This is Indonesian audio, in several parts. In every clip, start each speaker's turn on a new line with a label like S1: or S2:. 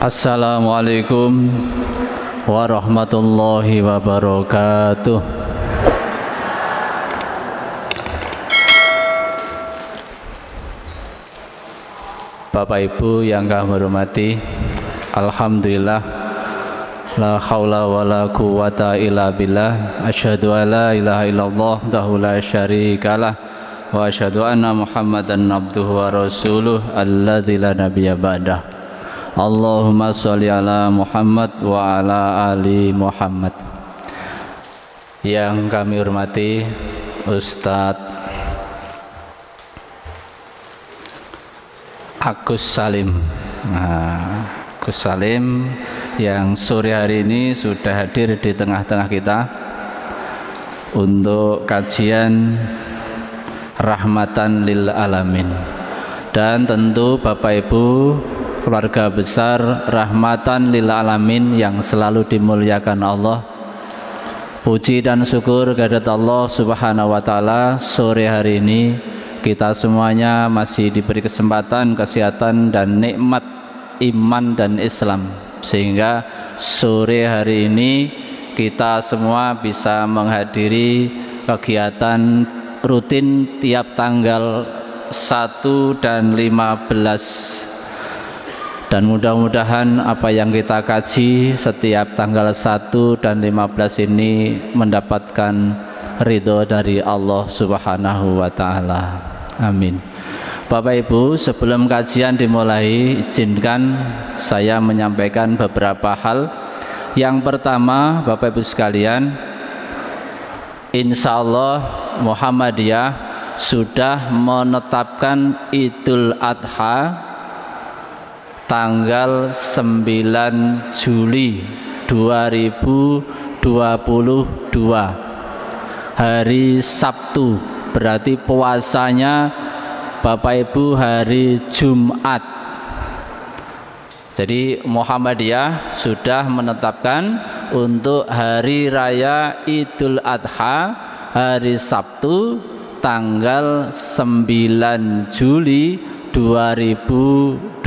S1: Assalamualaikum warahmatullahi wabarakatuh. Bapak Ibu yang kami hormati, alhamdulillah, la haula wala quwata illa billah, asyhadu an la ilaha illallah wahdahu la syarikalah wa asyhadu anna Muhammadan abduhu wa rasuluh alladzi la nabiyya ba'dah. Allahumma sholli ala Muhammad wa ala ali Muhammad. Yang kami hormati Ustadz Agus Salim. Agus Salim yang sore hari ini sudah hadir di tengah-tengah kita untuk kajian rahmatan lil alamin. Dan tentu Bapak Ibu keluarga besar rahmatan lil alamin yang selalu dimuliakan Allah, puji dan syukur kehadirat Allah Subhanahu wa taala, sore hari ini kita semuanya masih diberi kesempatan, kesehatan dan nikmat iman dan Islam, sehingga sore hari ini kita semua bisa menghadiri kegiatan rutin tiap tanggal 1 dan 15. Dan mudah-mudahan apa yang kita kaji setiap tanggal 1 dan 15 ini mendapatkan ridho dari Allah Subhanahu wa taala. Amin. Bapak Ibu, sebelum kajian dimulai, izinkan saya menyampaikan beberapa hal. Yang pertama, Bapak Ibu sekalian, insya Allah Muhammadiyah sudah menetapkan Idul Adha tanggal 9 Juli 2022 hari Sabtu, berarti puasanya Bapak Ibu hari Jumat. Jadi Muhammadiyah sudah menetapkan untuk hari raya Idul Adha hari Sabtu tanggal 9 Juli 2022.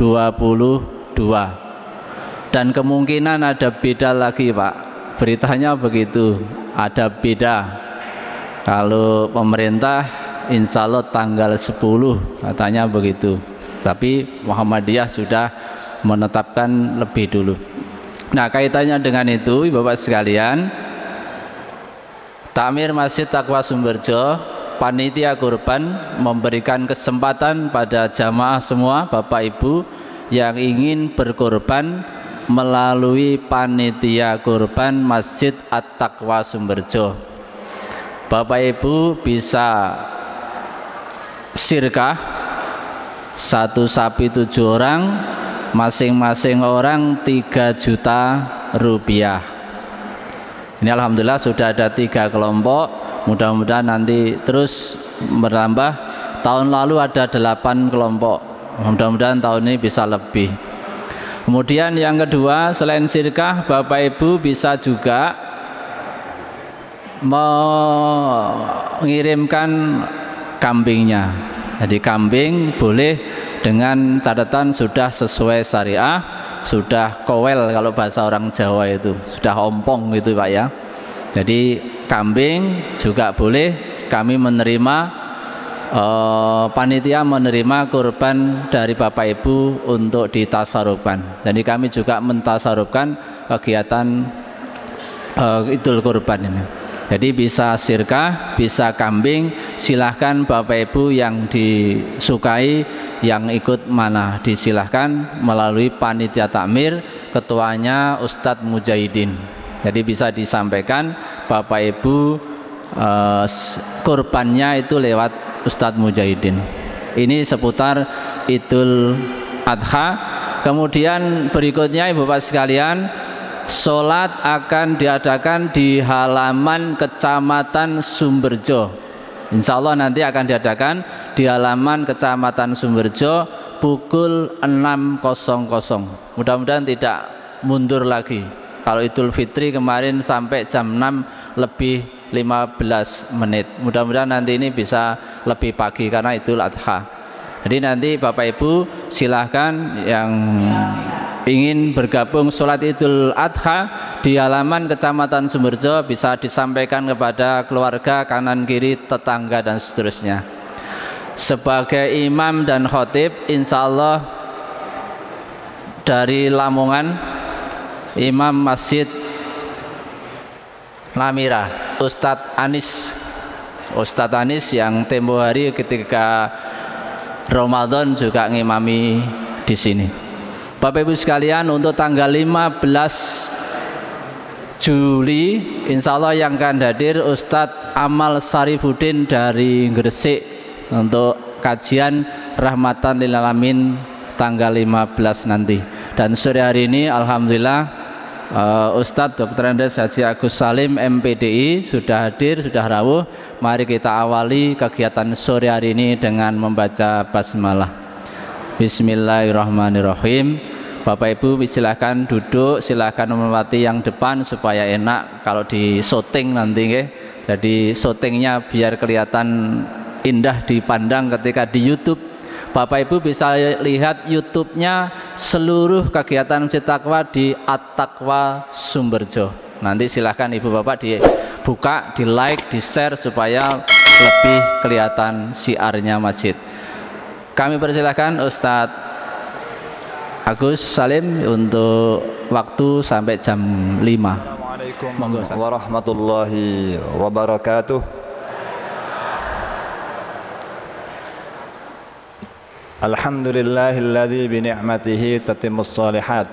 S1: Dan kemungkinan ada beda lagi, Pak. Beritanya begitu, ada beda. Kalau pemerintah insya Allah tanggal 10 katanya begitu, tapi Muhammadiyah sudah menetapkan lebih dulu. Nah, kaitannya dengan itu Bapak sekalian, Takmir Masjid Taqwa Sumberjo, panitia kurban memberikan kesempatan pada jamaah semua Bapak Ibu yang ingin berkurban melalui panitia kurban Masjid At-Taqwa Sumberjo. Bapak Ibu bisa sirkah 1 sapi 7 orang, masing-masing orang 3 juta rupiah. Ini alhamdulillah sudah ada 3 kelompok. Mudah-mudahan nanti terus bertambah. Tahun lalu ada 8 kelompok. Mudah-mudahan tahun ini bisa lebih. Kemudian yang kedua, selain sirkah, Bapak Ibu bisa juga mengirimkan kambingnya. Jadi kambing boleh dengan catatan sudah sesuai syariah, sudah kowel kalau bahasa orang Jawa itu, sudah ompong gitu Pak ya. Jadi kambing juga boleh, kami menerima, panitia menerima kurban dari Bapak Ibu untuk ditasarufkan. Jadi kami juga mentasarufkan kegiatan Idul Kurban ini. Jadi bisa sirkah, bisa kambing, silahkan Bapak Ibu yang disukai, yang ikut mana disilahkan melalui panitia takmir, ketuanya Ustadz Mujahidin. Jadi bisa disampaikan Bapak Ibu kurbannya itu lewat Ustadz Mujahidin. Ini seputar Idul Adha. Kemudian berikutnya Ibu Bapak sekalian, sholat akan diadakan di halaman Kecamatan Sumberjo. Insya Allah nanti akan diadakan di halaman Kecamatan Sumberjo pukul 6.00. Mudah-mudahan tidak mundur lagi. Kalau Idul Fitri kemarin sampai jam 6 lebih 15 menit. Mudah-mudahan nanti ini bisa lebih pagi karena Idul Adha. Jadi nanti Bapak Ibu silahkan yang ingin bergabung sholat Idul Adha di halaman Kecamatan Sumberjo bisa disampaikan kepada keluarga, kanan kiri, tetangga dan seterusnya. Sebagai imam dan khotib insya Allah dari Lamongan, Imam Masjid Lamira, Ustadz Anis yang tempo hari ketika Ramadan juga ngimami di sini. Bapak Ibu sekalian, untuk tanggal 15 Juli insya Allah yang akan hadir Ustadz Amal Sarifuddin dari Gresik untuk kajian Rahmatan lil Alamin tanggal 15 nanti. Dan sore hari ini alhamdulillah Ustadz Dr. Andes Haji Agus Salim MPDI sudah hadir, sudah rawuh. Mari kita awali kegiatan sore hari ini dengan membaca basmalah. Bismillahirrahmanirrahim. Bapak Ibu silahkan duduk, silahkan melewati yang depan supaya enak kalau di syuting nanti nggih. Jadi syutingnya biar kelihatan indah dipandang ketika di YouTube. Bapak Ibu bisa lihat YouTube-nya seluruh kegiatan Masjid Taqwa di At-Taqwa Sumberjo. Nanti silahkan Ibu Bapak dibuka, di like, di share supaya lebih kelihatan syiarnya masjid. Kami persilahkan Ustadz Agus Salim untuk waktu sampai jam 5.
S2: Assalamualaikum warahmatullahi wabarakatuh. Alhamdulillahilladzi bini'matihi tatimmus shalihat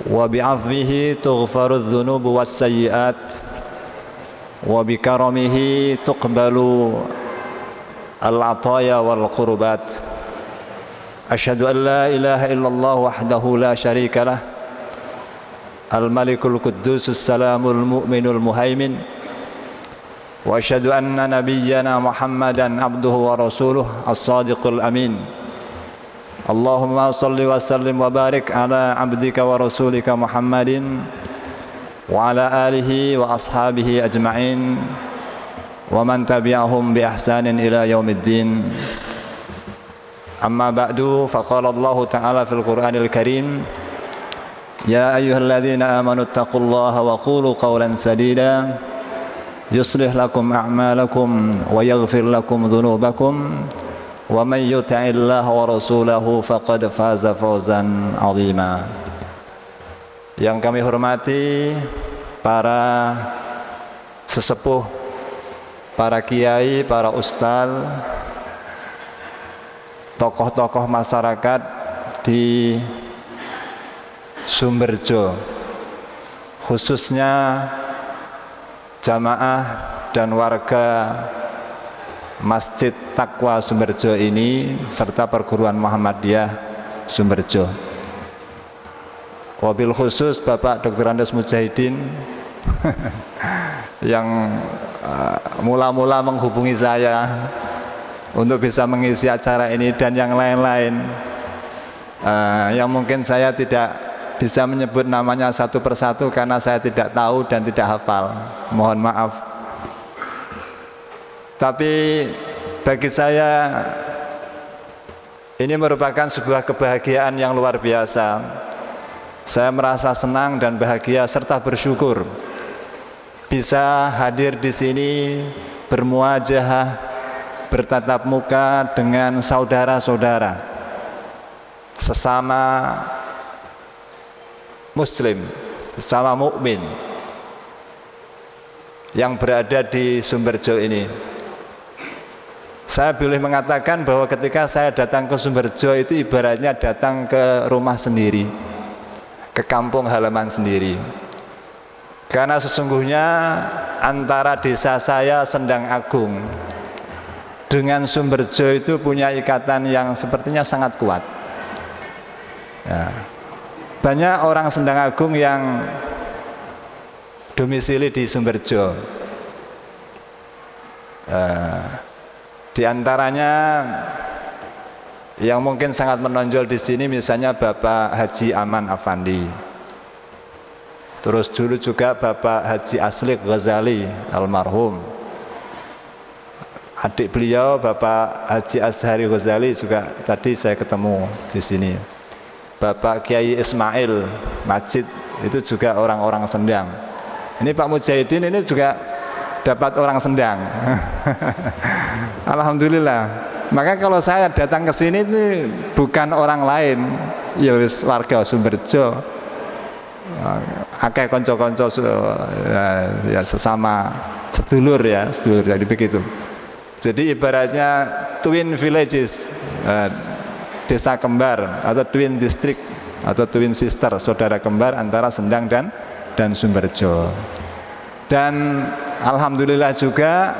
S2: wa bi'afwihi tughfarudz dzunubu wassayyi'at wa bikaramihi tuqbalu al-'ataya wal qurbat. Asyhadu an la ilaha illallah wahdahu la syarika lah, al-malikul quddusus salamul mu'minul muhaimin, wa asyhadu anna nabiyyana Muhammadan abduhu wa rasuluh as-sadiqul amin. Allahumma salli wa sallim wa barik ala abdika wa rasulika Muhammadin wa ala alihi wa ashabihi ajma'in wa man tabi'ahum bi ihsanin ila yaumiddin. Amma ba'du, faqala Allah ta'ala fil Qur'anil Karim, ya ayyuhalladzina amanu taqullaha wa qulu qawlan sadida yuslih lakum a'malakum wa yaghfir lakum dhunubakum wa man yuti'illaha wa rasulahu faqad faza fawzan 'azima. Yang kami hormati para sesepuh, para kiai, para ustaz, tokoh-tokoh masyarakat di Sumberjo, khususnya jamaah dan warga Masjid Taqwa Sumberjo ini serta perguruan Muhammadiyah Sumberjo. Wabil khusus Bapak Dr. Andes Mujahidin yang mula-mula menghubungi saya untuk bisa mengisi acara ini dan yang lain-lain yang mungkin saya tidak bisa menyebut namanya satu persatu karena saya tidak tahu dan tidak hafal, mohon maaf. Tapi bagi saya ini merupakan sebuah kebahagiaan yang luar biasa. Saya merasa senang dan bahagia serta bersyukur bisa hadir di sini, bermuajahah, bertatap muka dengan saudara-saudara sesama Muslim, sesama mukmin yang berada di Sumberjo ini. Saya boleh mengatakan bahwa ketika saya datang ke Sumberjo itu ibaratnya datang ke rumah sendiri, ke kampung halaman sendiri. Karena sesungguhnya antara desa saya Sendang Agung dengan Sumberjo itu punya ikatan yang sepertinya sangat kuat. Ya. Banyak orang Sendang Agung yang domisili di Sumberjo. Di antaranya yang mungkin sangat menonjol di sini misalnya Bapak Haji Aman Afandi. Terus dulu juga Bapak Haji Aslik Ghazali almarhum. adik beliau Bapak Haji Azhari Ghazali juga tadi saya ketemu di sini. Bapak Kiai Ismail Majid itu juga orang-orang Sendang. Ini Pak Mujahidin ini juga dapat orang Sendang. Alhamdulillah. Maka kalau saya datang ke sini ini bukan orang lain, ya warga Sumberjo. Akeh konco-konco ya sesama sedulur jadi begitu. Jadi ibaratnya twin villages, desa kembar atau twin district atau twin sister, saudara kembar antara Sendang dan Sumberjo. Dan alhamdulillah juga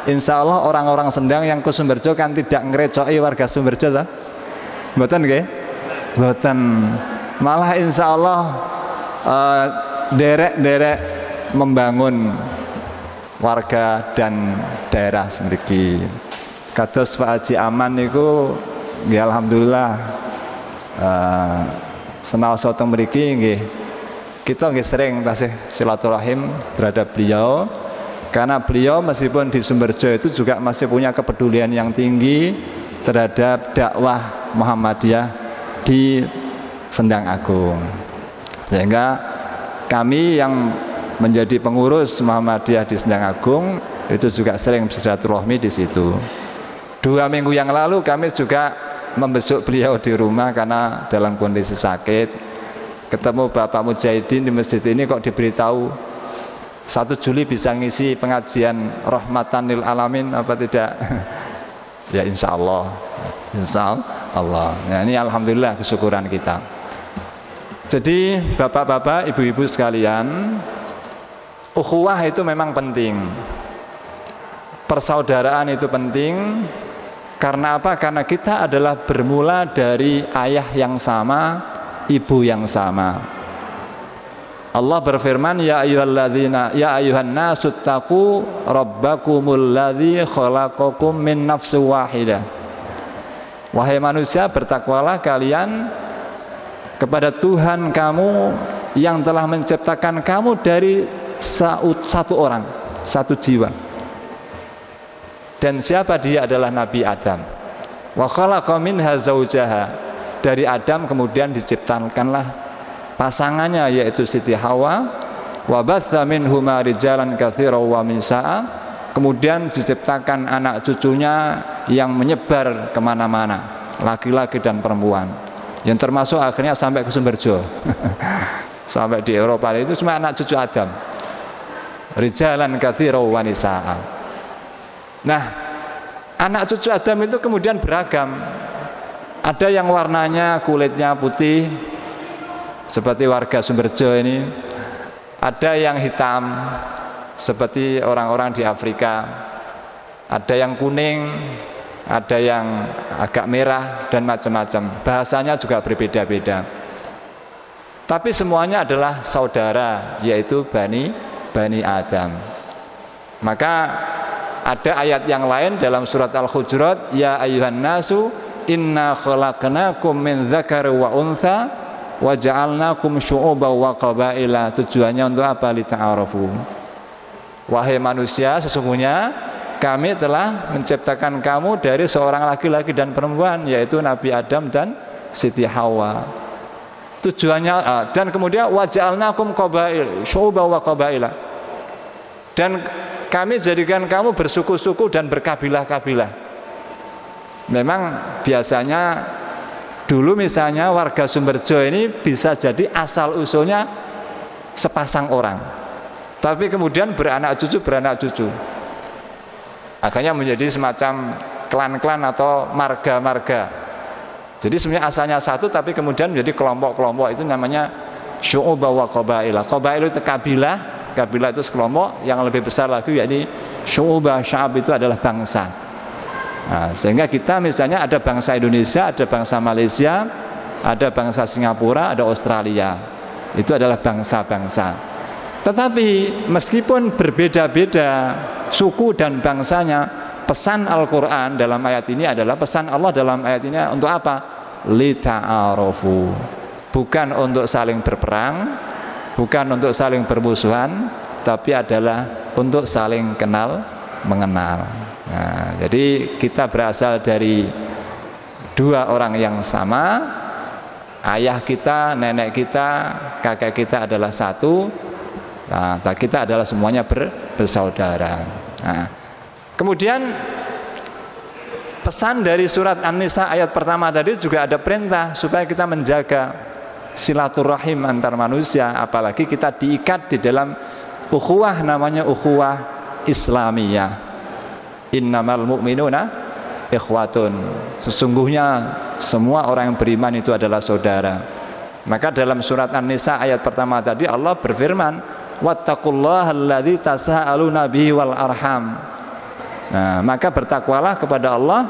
S2: insya Allah orang-orang Sendang yang ke Sumberjo kan tidak ngerecoki warga Sumberjo toh? Mboten nggih? Mboten. Malah insya Allah derek-derek membangun warga dan daerah semriki. Kados Pak Haji Aman niku nggih alhamdulillah senaosa teng mriki nggih kita nggih sering tasih silaturahim terhadap beliau, karena beliau meskipun di Sumberjo itu juga masih punya kepedulian yang tinggi terhadap dakwah Muhammadiyah di Sendang Agung. Sehingga kami yang menjadi pengurus Muhammadiyah di Sendang Agung itu juga sering bersilaturahmi di situ. 2 minggu yang lalu kami juga membesuk beliau di rumah karena dalam kondisi sakit. Ketemu Bapak Mujahidin di masjid ini kok diberitahu 1 Juli bisa ngisi pengajian rahmatan lil alamin apa tidak? Ya insya Allah. Nah, ini alhamdulillah kesyukuran kita. Jadi bapak-bapak, ibu-ibu sekalian, ukhuwah itu memang penting. Persaudaraan itu penting. Karena apa? Karena kita adalah bermula dari ayah yang sama, ibu yang sama. Allah berfirman, ya ayyuhan nasu taqu rabbakumul ladzi khalaqakum min nafsin wahidah. Wahai manusia, bertakwalah kalian kepada Tuhan kamu yang telah menciptakan kamu dari satu orang, satu jiwa. Dan siapa dia? Adalah Nabi Adam. Wa khalaqa minha zaujaha. Dari Adam kemudian diciptakanlah pasangannya, yaitu Siti Hawa. Wa batha minhuma rijalan katsiran wa nisaa. Kemudian diciptakan anak cucunya yang menyebar kemana-mana, laki-laki dan perempuan, yang termasuk akhirnya sampai ke Sumberjo. Sampai di Eropa itu semua anak cucu Adam. Rijalan katsiran wa nisaa. Nah, anak cucu Adam itu kemudian beragam. Ada yang warnanya kulitnya putih seperti warga Sumberjo ini. Ada yang hitam seperti orang-orang di Afrika. Ada yang kuning, ada yang agak merah dan macam-macam. Bahasanya juga berbeda-beda. Tapi semuanya adalah saudara, yaitu Bani Adam. Maka ada ayat yang lain dalam surat Al-Hujurat, ya ayyuhan nasu inna khalaqnakum min dzakari wa untha wa ja'alnakum syu'uban wa qabaila. Tujuannya untuk apa? Lita'arafu. Wahai manusia, sesungguhnya kami telah menciptakan kamu dari seorang laki-laki dan perempuan, yaitu Nabi Adam dan Siti Hawa. Tujuannya dan kemudian wa ja'alnakum qabail syu'uban wa qabaila. Dan kami jadikan kamu bersuku-suku dan berkabilah-kabilah. Memang biasanya dulu misalnya warga Sumberjo ini bisa jadi asal usulnya sepasang orang, tapi kemudian beranak cucu. Akhirnya menjadi semacam klan-klan atau marga-marga. Jadi sebenarnya asalnya satu, tapi kemudian menjadi kelompok-kelompok. Itu namanya syu'uba wa qabaila. Qabail itu kabilah. Kabilah itu sekelompok, yang lebih besar lagi yakni syu'ubah, sya'ab itu adalah bangsa. Nah, sehingga kita misalnya ada bangsa Indonesia, ada bangsa Malaysia, ada bangsa Singapura, ada Australia. Itu adalah bangsa-bangsa. Tetapi meskipun berbeda-beda suku dan bangsanya, pesan Al-Quran dalam ayat ini adalah, pesan Allah dalam ayat ini untuk apa? Lita'arofu. Bukan untuk saling berperang, bukan untuk saling bermusuhan, tapi adalah untuk saling kenal mengenal. Nah, jadi kita berasal dari dua orang yang sama. Ayah kita, nenek kita, kakek kita adalah satu. Nah, kita adalah semuanya bersaudara. Nah, kemudian pesan dari surat An-Nisa ayat pertama tadi juga ada perintah supaya kita menjaga silaturahim antar manusia, apalagi kita diikat di dalam ukhuwah, namanya ukhuwah Islamiyah. Innamal mu'minuna ikhwatun. Sesungguhnya semua orang yang beriman itu adalah saudara. Maka dalam surat An-Nisa ayat pertama tadi Allah berfirman, wattaqullaha alladzi tasaaluna bihi wal arham. Nah, maka bertakwalah kepada Allah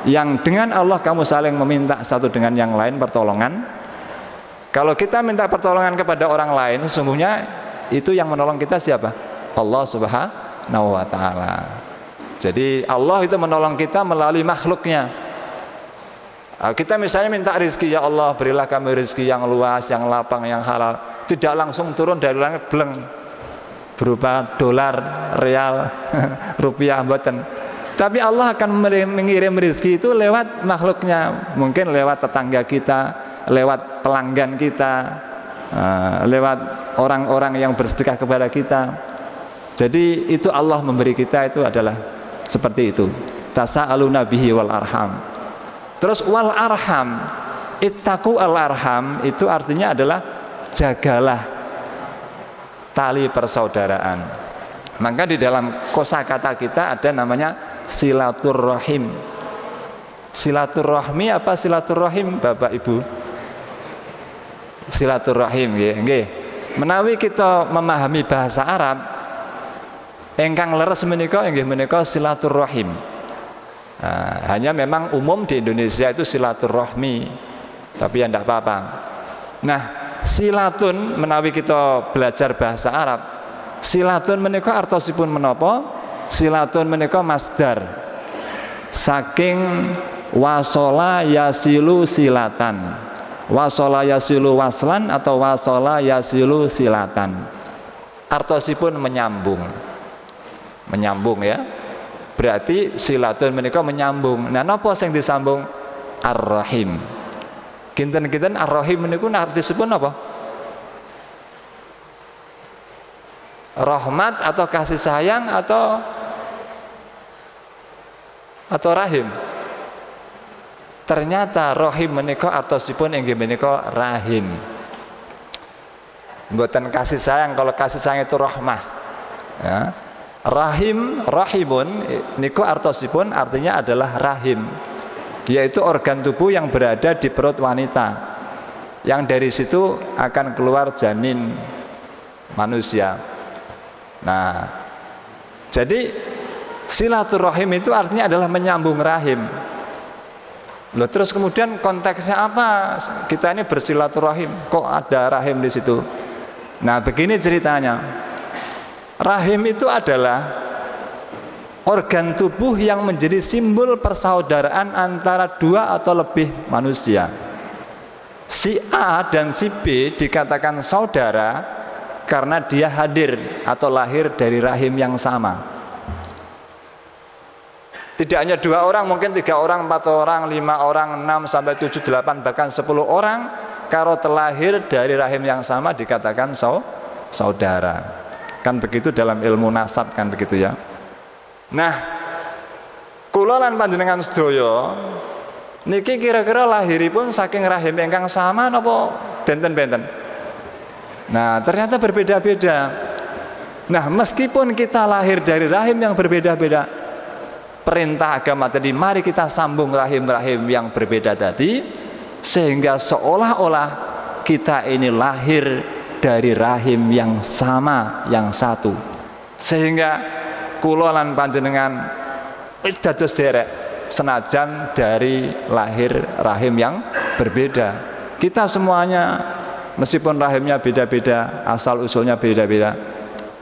S2: yang dengan Allah kamu saling meminta satu dengan yang lain pertolongan. Kalau kita minta pertolongan kepada orang lain, sesungguhnya itu yang menolong kita siapa? Allah Subhanahu wa taala. Jadi Allah itu menolong kita melalui makhluknya. Kita misalnya minta rezeki, ya Allah berilah kami rezeki yang luas, yang lapang, yang halal. Tidak langsung turun dari langit bleng berupa dolar, real, rupiah, mboten. Tapi Allah akan mengirim rezeki itu lewat makhluknya. Mungkin lewat tetangga kita, lewat pelanggan kita, lewat orang-orang yang bersedekah kepada kita. Jadi itu Allah memberi kita itu adalah seperti itu. Tasa'aluna bihi wal arham. Terus wal arham, ittaqu al arham itu artinya adalah jagalah tali persaudaraan. Maka di dalam kosakata kita ada namanya silaturrahim. Silaturrahmi apa silaturrahim Bapak Ibu? Silaturrahim nggih. Menawi kita memahami bahasa Arab, ingkang leres menika inggih menika silaturrahim. Nah, hanya memang umum di Indonesia itu silaturrahmi, tapi ya tidak apa-apa. Nah, silatun menawi kita belajar bahasa Arab, silatun menika artosipun menapa? Silatun menika masdar saking wasola yasilu silatan. Wasola yasilu waslan atau wasola yasilu silatan. Artosipun menyambung. Menyambung ya. Berarti silatun menika menyambung. Nah, napa sing disambung? Ar-Rahim. Kinten-kinten Ar-Rahim meniku artisipun apa? Rahmat atau kasih sayang atau rahim? Ternyata rahim menika artosipun inggih menika rahim. Mboten kasih sayang, kalau kasih sayang itu rahmah. Ya. Rahimun niku artosipun artinya adalah rahim, yaitu organ tubuh yang berada di perut wanita, yang dari situ akan keluar janin manusia. Nah, jadi silaturahim itu artinya adalah menyambung rahim. Loh, terus kemudian konteksnya apa? Kita ini bersilaturahim, kok ada rahim di situ? Nah, begini ceritanya. Rahim itu adalah organ tubuh yang menjadi simbol persaudaraan antara dua atau lebih manusia. Si A dan si B dikatakan saudara karena dia hadir atau lahir dari rahim yang sama. Tidak hanya dua orang, mungkin 3 orang, 4 orang, 5 orang, 6 sampai 7, 8, bahkan 10 orang kalau terlahir dari rahim yang sama dikatakan saudara. Kan begitu dalam ilmu nasab kan begitu ya. Nah, kula lan panjenengan sedaya niki kira-kira lahiripun saking rahim ingkang sama napa benten-benten? Nah, ternyata berbeda-beda. Nah, meskipun kita lahir dari rahim yang berbeda-beda, perintah agama tadi mari kita sambung rahim-rahim yang berbeda tadi, sehingga seolah-olah kita ini lahir dari rahim yang sama, yang satu. Sehingga kula lan panjenengan dados derek senajan dari lahir rahim yang berbeda. Kita semuanya meskipun rahimnya beda-beda, asal usulnya beda-beda,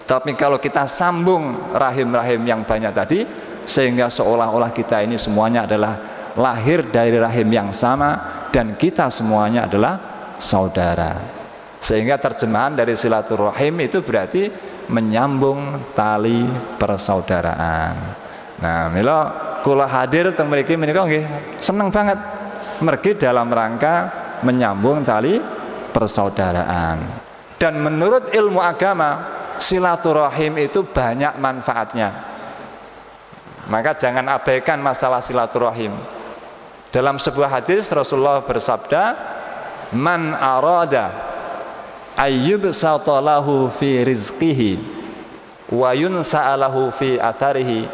S2: tapi kalau kita sambung rahim-rahim yang banyak tadi, sehingga seolah-olah kita ini semuanya adalah lahir dari rahim yang sama dan kita semuanya adalah saudara. Sehingga terjemahan dari silaturahim itu berarti menyambung tali persaudaraan. Nah, mila kula hadir teng mriki menika nggih seneng banget mergi dalam rangka menyambung tali persaudaraan. Dan menurut ilmu agama, silaturahim itu banyak manfaatnya. Maka jangan abaikan masalah silaturahim. Dalam sebuah hadis Rasulullah bersabda, "Man arada ayyubsata lahu fi rizqihi wa yunsa'alahu fi atharihi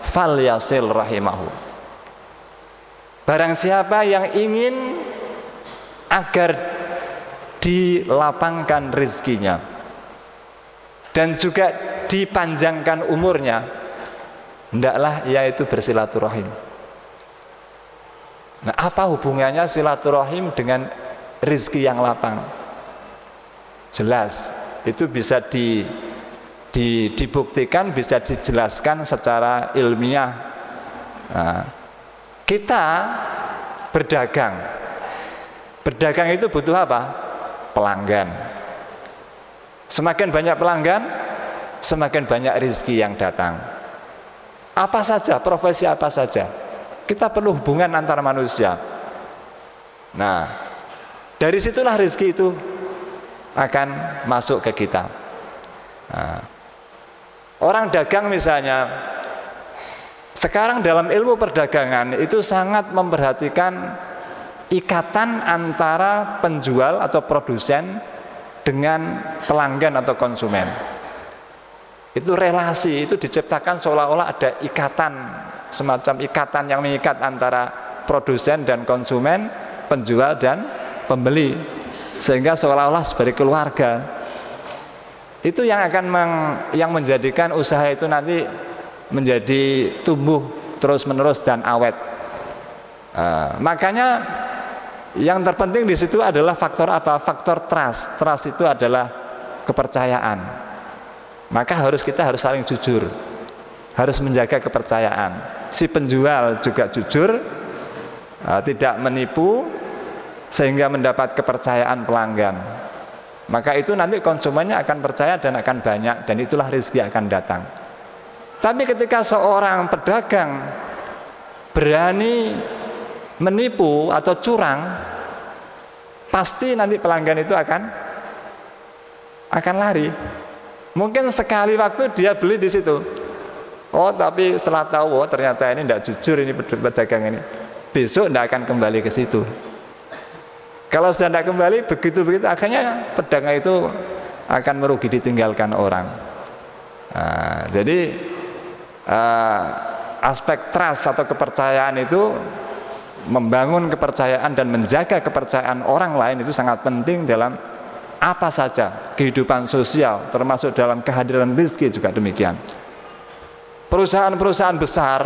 S2: falyasil rahimahu." Barang siapa yang ingin agar dilapangkan rizkinya dan juga dipanjangkan umurnya, hendaklah ia itu bersilaturahim. Nah, apa hubungannya silaturahim dengan rizki yang lapang? Jelas, itu bisa dibuktikan, bisa dijelaskan secara ilmiah. Nah, kita berdagang itu butuh apa? Pelanggan. Semakin banyak pelanggan, semakin banyak rezeki yang datang. Apa saja, profesi apa saja, kita perlu hubungan antara manusia. Nah, dari situlah rezeki itu akan masuk ke kita. Nah, orang dagang misalnya, sekarang dalam ilmu perdagangan itu sangat memperhatikan ikatan antara penjual atau produsen dengan pelanggan atau konsumen. Itu relasi, itu diciptakan seolah-olah ada ikatan, semacam ikatan yang mengikat antara produsen dan konsumen, penjual dan pembeli, sehingga seolah-olah sebagai keluarga. Itu yang akan yang menjadikan usaha itu nanti menjadi tumbuh terus-menerus dan awet. Makanya yang terpenting di situ adalah faktor apa? Faktor trust. Trust itu adalah kepercayaan. Maka kita harus saling jujur, harus menjaga kepercayaan. Si penjual juga jujur, tidak menipu, sehingga mendapat kepercayaan pelanggan. Maka itu nanti konsumennya akan percaya dan akan banyak, dan itulah rezeki akan datang. Tapi ketika seorang pedagang berani menipu atau curang, pasti nanti pelanggan itu akan lari. Mungkin sekali waktu dia beli di situ, oh tapi setelah tahu, oh ternyata ini tidak jujur ini pedagang ini, besok tidak akan kembali ke situ. Kalau sudah tidak kembali, begitu akhirnya pedagang itu akan merugi, ditinggalkan orang. Nah, jadi aspek trust atau kepercayaan itu, membangun kepercayaan dan menjaga kepercayaan orang lain itu sangat penting dalam apa saja kehidupan sosial, termasuk dalam kehadiran rezeki juga demikian. Perusahaan-perusahaan besar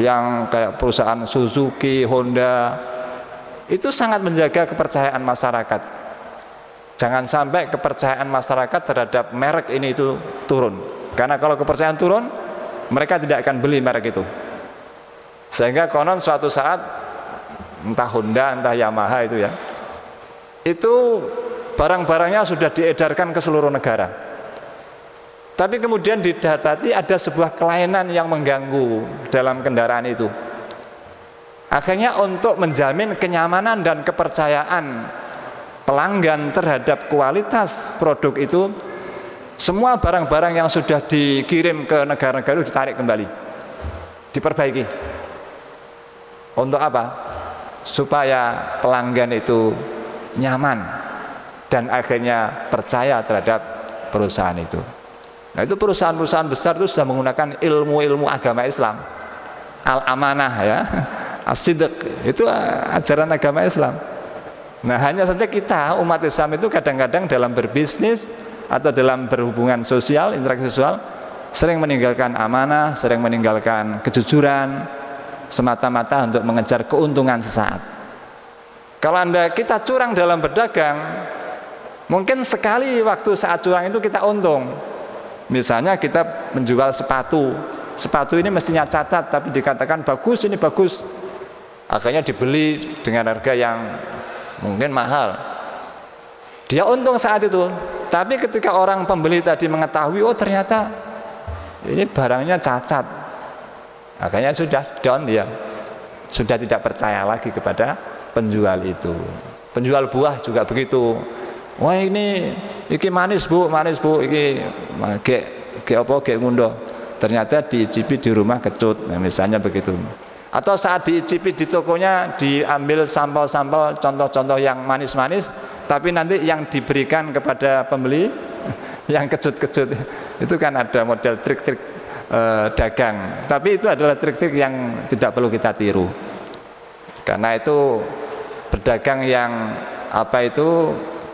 S2: yang kayak perusahaan Suzuki, Honda, itu sangat menjaga kepercayaan masyarakat. Jangan sampai kepercayaan masyarakat terhadap merek ini itu turun. Karena kalau kepercayaan turun, mereka tidak akan beli merek itu. Sehingga konon suatu saat, entah Honda, entah Yamaha itu ya, itu barang-barangnya sudah diedarkan ke seluruh negara. Tapi kemudian didapati ada sebuah kelainan yang mengganggu dalam kendaraan itu. Akhirnya untuk menjamin kenyamanan dan kepercayaan pelanggan terhadap kualitas produk itu, semua barang-barang yang sudah dikirim ke negara-negara itu ditarik kembali, diperbaiki. Untuk apa? Supaya pelanggan itu nyaman dan akhirnya percaya terhadap perusahaan itu. Nah, itu perusahaan-perusahaan besar itu sudah menggunakan ilmu-ilmu agama Islam, al-amanah ya, as-sidq, itu ajaran agama Islam. Nah, hanya saja kita umat Islam itu kadang-kadang dalam berbisnis atau dalam berhubungan sosial, interaksi sosial, sering meninggalkan amanah, sering meninggalkan kejujuran, semata-mata untuk mengejar keuntungan sesaat. Kalau kita curang dalam berdagang, mungkin sekali waktu saat curang itu kita untung. Misalnya kita menjual sepatu ini mestinya cacat, tapi dikatakan bagus, ini bagus, akhirnya dibeli dengan harga yang mungkin mahal. Dia untung saat itu. Tapi ketika orang pembeli tadi mengetahui, oh ternyata ini barangnya cacat, makanya sudah down dia. Sudah tidak percaya lagi kepada penjual itu. Penjual buah juga begitu. Wah ini manis bu, iki gek ngundo. Ternyata diicipi di rumah kecut, nah, misalnya begitu. Atau saat diicipi di tokonya diambil sampel-sampel contoh-contoh yang manis-manis, tapi nanti yang diberikan kepada pembeli yang kecut-kecut. Itu kan ada model trik-trik dagang. Tapi itu adalah trik-trik yang tidak perlu kita tiru. Karena itu berdagang yang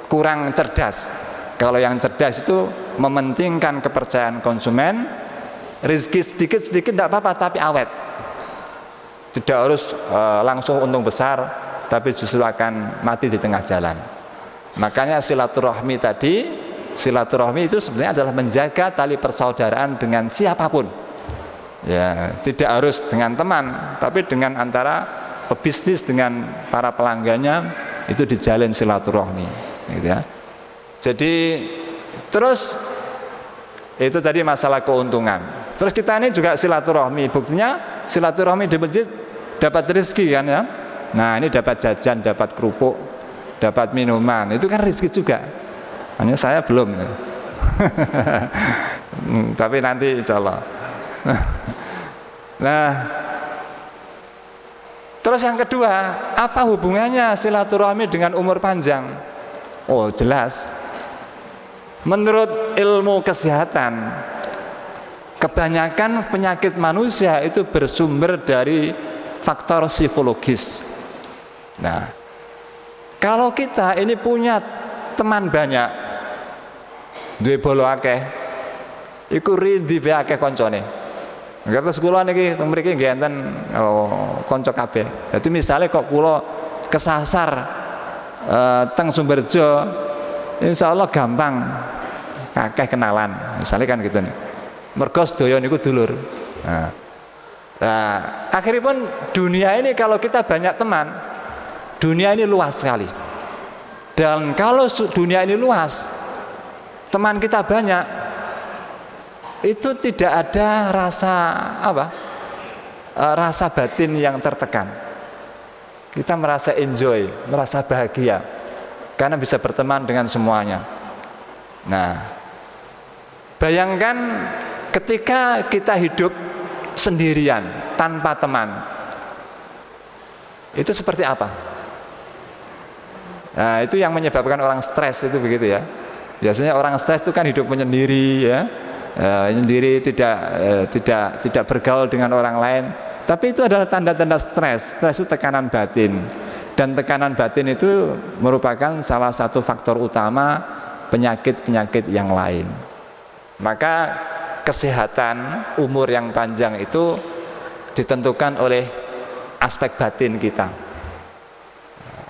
S2: kurang cerdas. Kalau yang cerdas itu mementingkan kepercayaan konsumen, rezeki sedikit-sedikit tidak apa-apa tapi awet. Tidak harus langsung untung besar, tapi justru akan mati di tengah jalan. Makanya silaturahmi itu sebenarnya adalah menjaga tali persaudaraan dengan siapapun. Ya, tidak harus dengan teman, tapi dengan antara pebisnis dengan para pelanggannya itu dijalin silaturahmi, gitu ya. Jadi terus itu tadi masalah keuntungan. Terus kita ini juga silaturahmi. Buktinya silaturahmi di masjid dapat rezeki kan ya. Nah ini dapat jajan, dapat kerupuk, dapat minuman. Itu kan rezeki juga. Hanya saya belum. Tapi nanti insyaallah. Nah, terus yang kedua, apa hubungannya silaturahmi dengan umur panjang? Oh jelas. Menurut ilmu kesehatan, kebanyakan penyakit manusia itu bersumber dari faktor psikologis. Nah, kalau kita ini punya teman banyak, duwe bolo akeh, iku rindi be akeh koncone. Ngertos kula niki teng mriki nggih enten kanca kabeh. Dadi misale kok kula kesasar teng Sumberjo, insyaallah gampang akeh kenalan. Misale kan gitu nih. Mergo sedaya niku dulur. Nah, akhiripun dunia ini kalau kita banyak teman, dunia ini luas sekali. Dan kalau dunia ini luas, teman kita banyak, itu tidak ada rasa batin yang tertekan. Kita merasa enjoy, merasa bahagia karena bisa berteman dengan semuanya. Nah, bayangkan ketika kita hidup sendirian tanpa teman, itu seperti apa? Nah, itu yang menyebabkan orang stres itu begitu ya. Biasanya orang stres itu kan hidup menyendiri ya. Sendiri tidak bergaul dengan orang lain. Tapi itu adalah tanda-tanda stres. Stres itu tekanan batin. Dan tekanan batin itu merupakan salah satu faktor utama penyakit-penyakit yang lain. Maka kesehatan umur yang panjang itu ditentukan oleh aspek batin kita.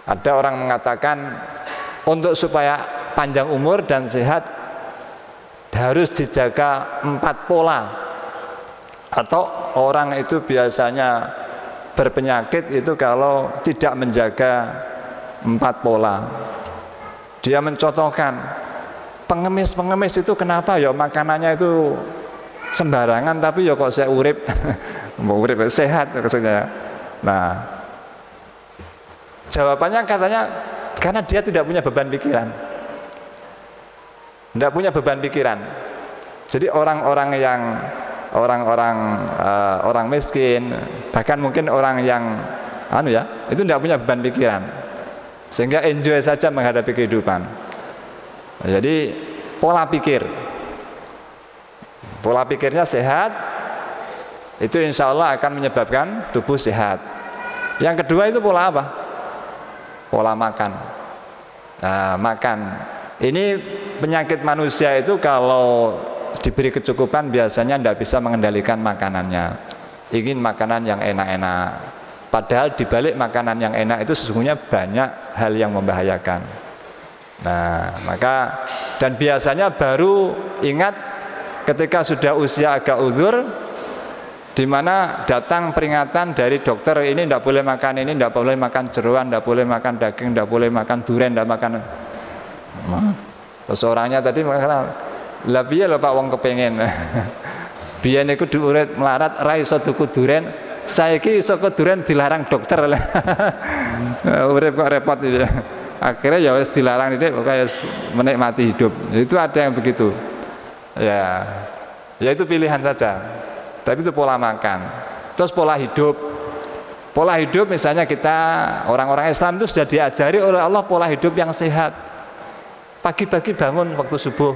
S2: Ada orang mengatakan untuk supaya panjang umur dan sehat harus dijaga 4 pola. Atau orang itu biasanya berpenyakit itu kalau tidak menjaga 4 pola. Dia mencontohkan pengemis itu kenapa ya makanannya itu sembarangan tapi ya kok saya urip sehat maksudnya. Nah, jawabannya katanya karena dia tidak punya beban pikiran. Tidak punya beban pikiran. Jadi orang miskin, bahkan mungkin orang yang itu tidak punya beban pikiran. Sehingga enjoy saja menghadapi kehidupan. Jadi pola pikirnya sehat, itu insya Allah akan menyebabkan tubuh sehat. Yang kedua itu pola apa? Pola makan. Nah, makan. Ini penyakit manusia itu kalau diberi kecukupan biasanya tidak bisa mengendalikan makanannya. Ingin makanan yang enak-enak. Padahal dibalik makanan yang enak itu sesungguhnya banyak hal yang membahayakan. Nah, maka dan biasanya baru ingat ketika sudah usia agak uzur, di mana datang peringatan dari dokter, ini tidak boleh makan ini, tidak boleh makan jeroan, tidak boleh makan daging, tidak boleh makan durian, tidak makan. Terus orangnya tadi mengatakan, lah piye lho Pak wong kepengen. Biyen niku diurit melarat ra iso tuku duren, saiki iso ke duren dilarang dokter. Urip kok repot gitu. Akhirnya ya wis dilarang dik pokoke menikmati hidup. Itu ada yang begitu. Ya. Ya itu pilihan saja. Tapi itu pola makan. Terus pola hidup. Pola hidup misalnya kita orang-orang Islam itu sudah diajari oleh Allah pola hidup yang sehat. Pagi-pagi bangun waktu subuh.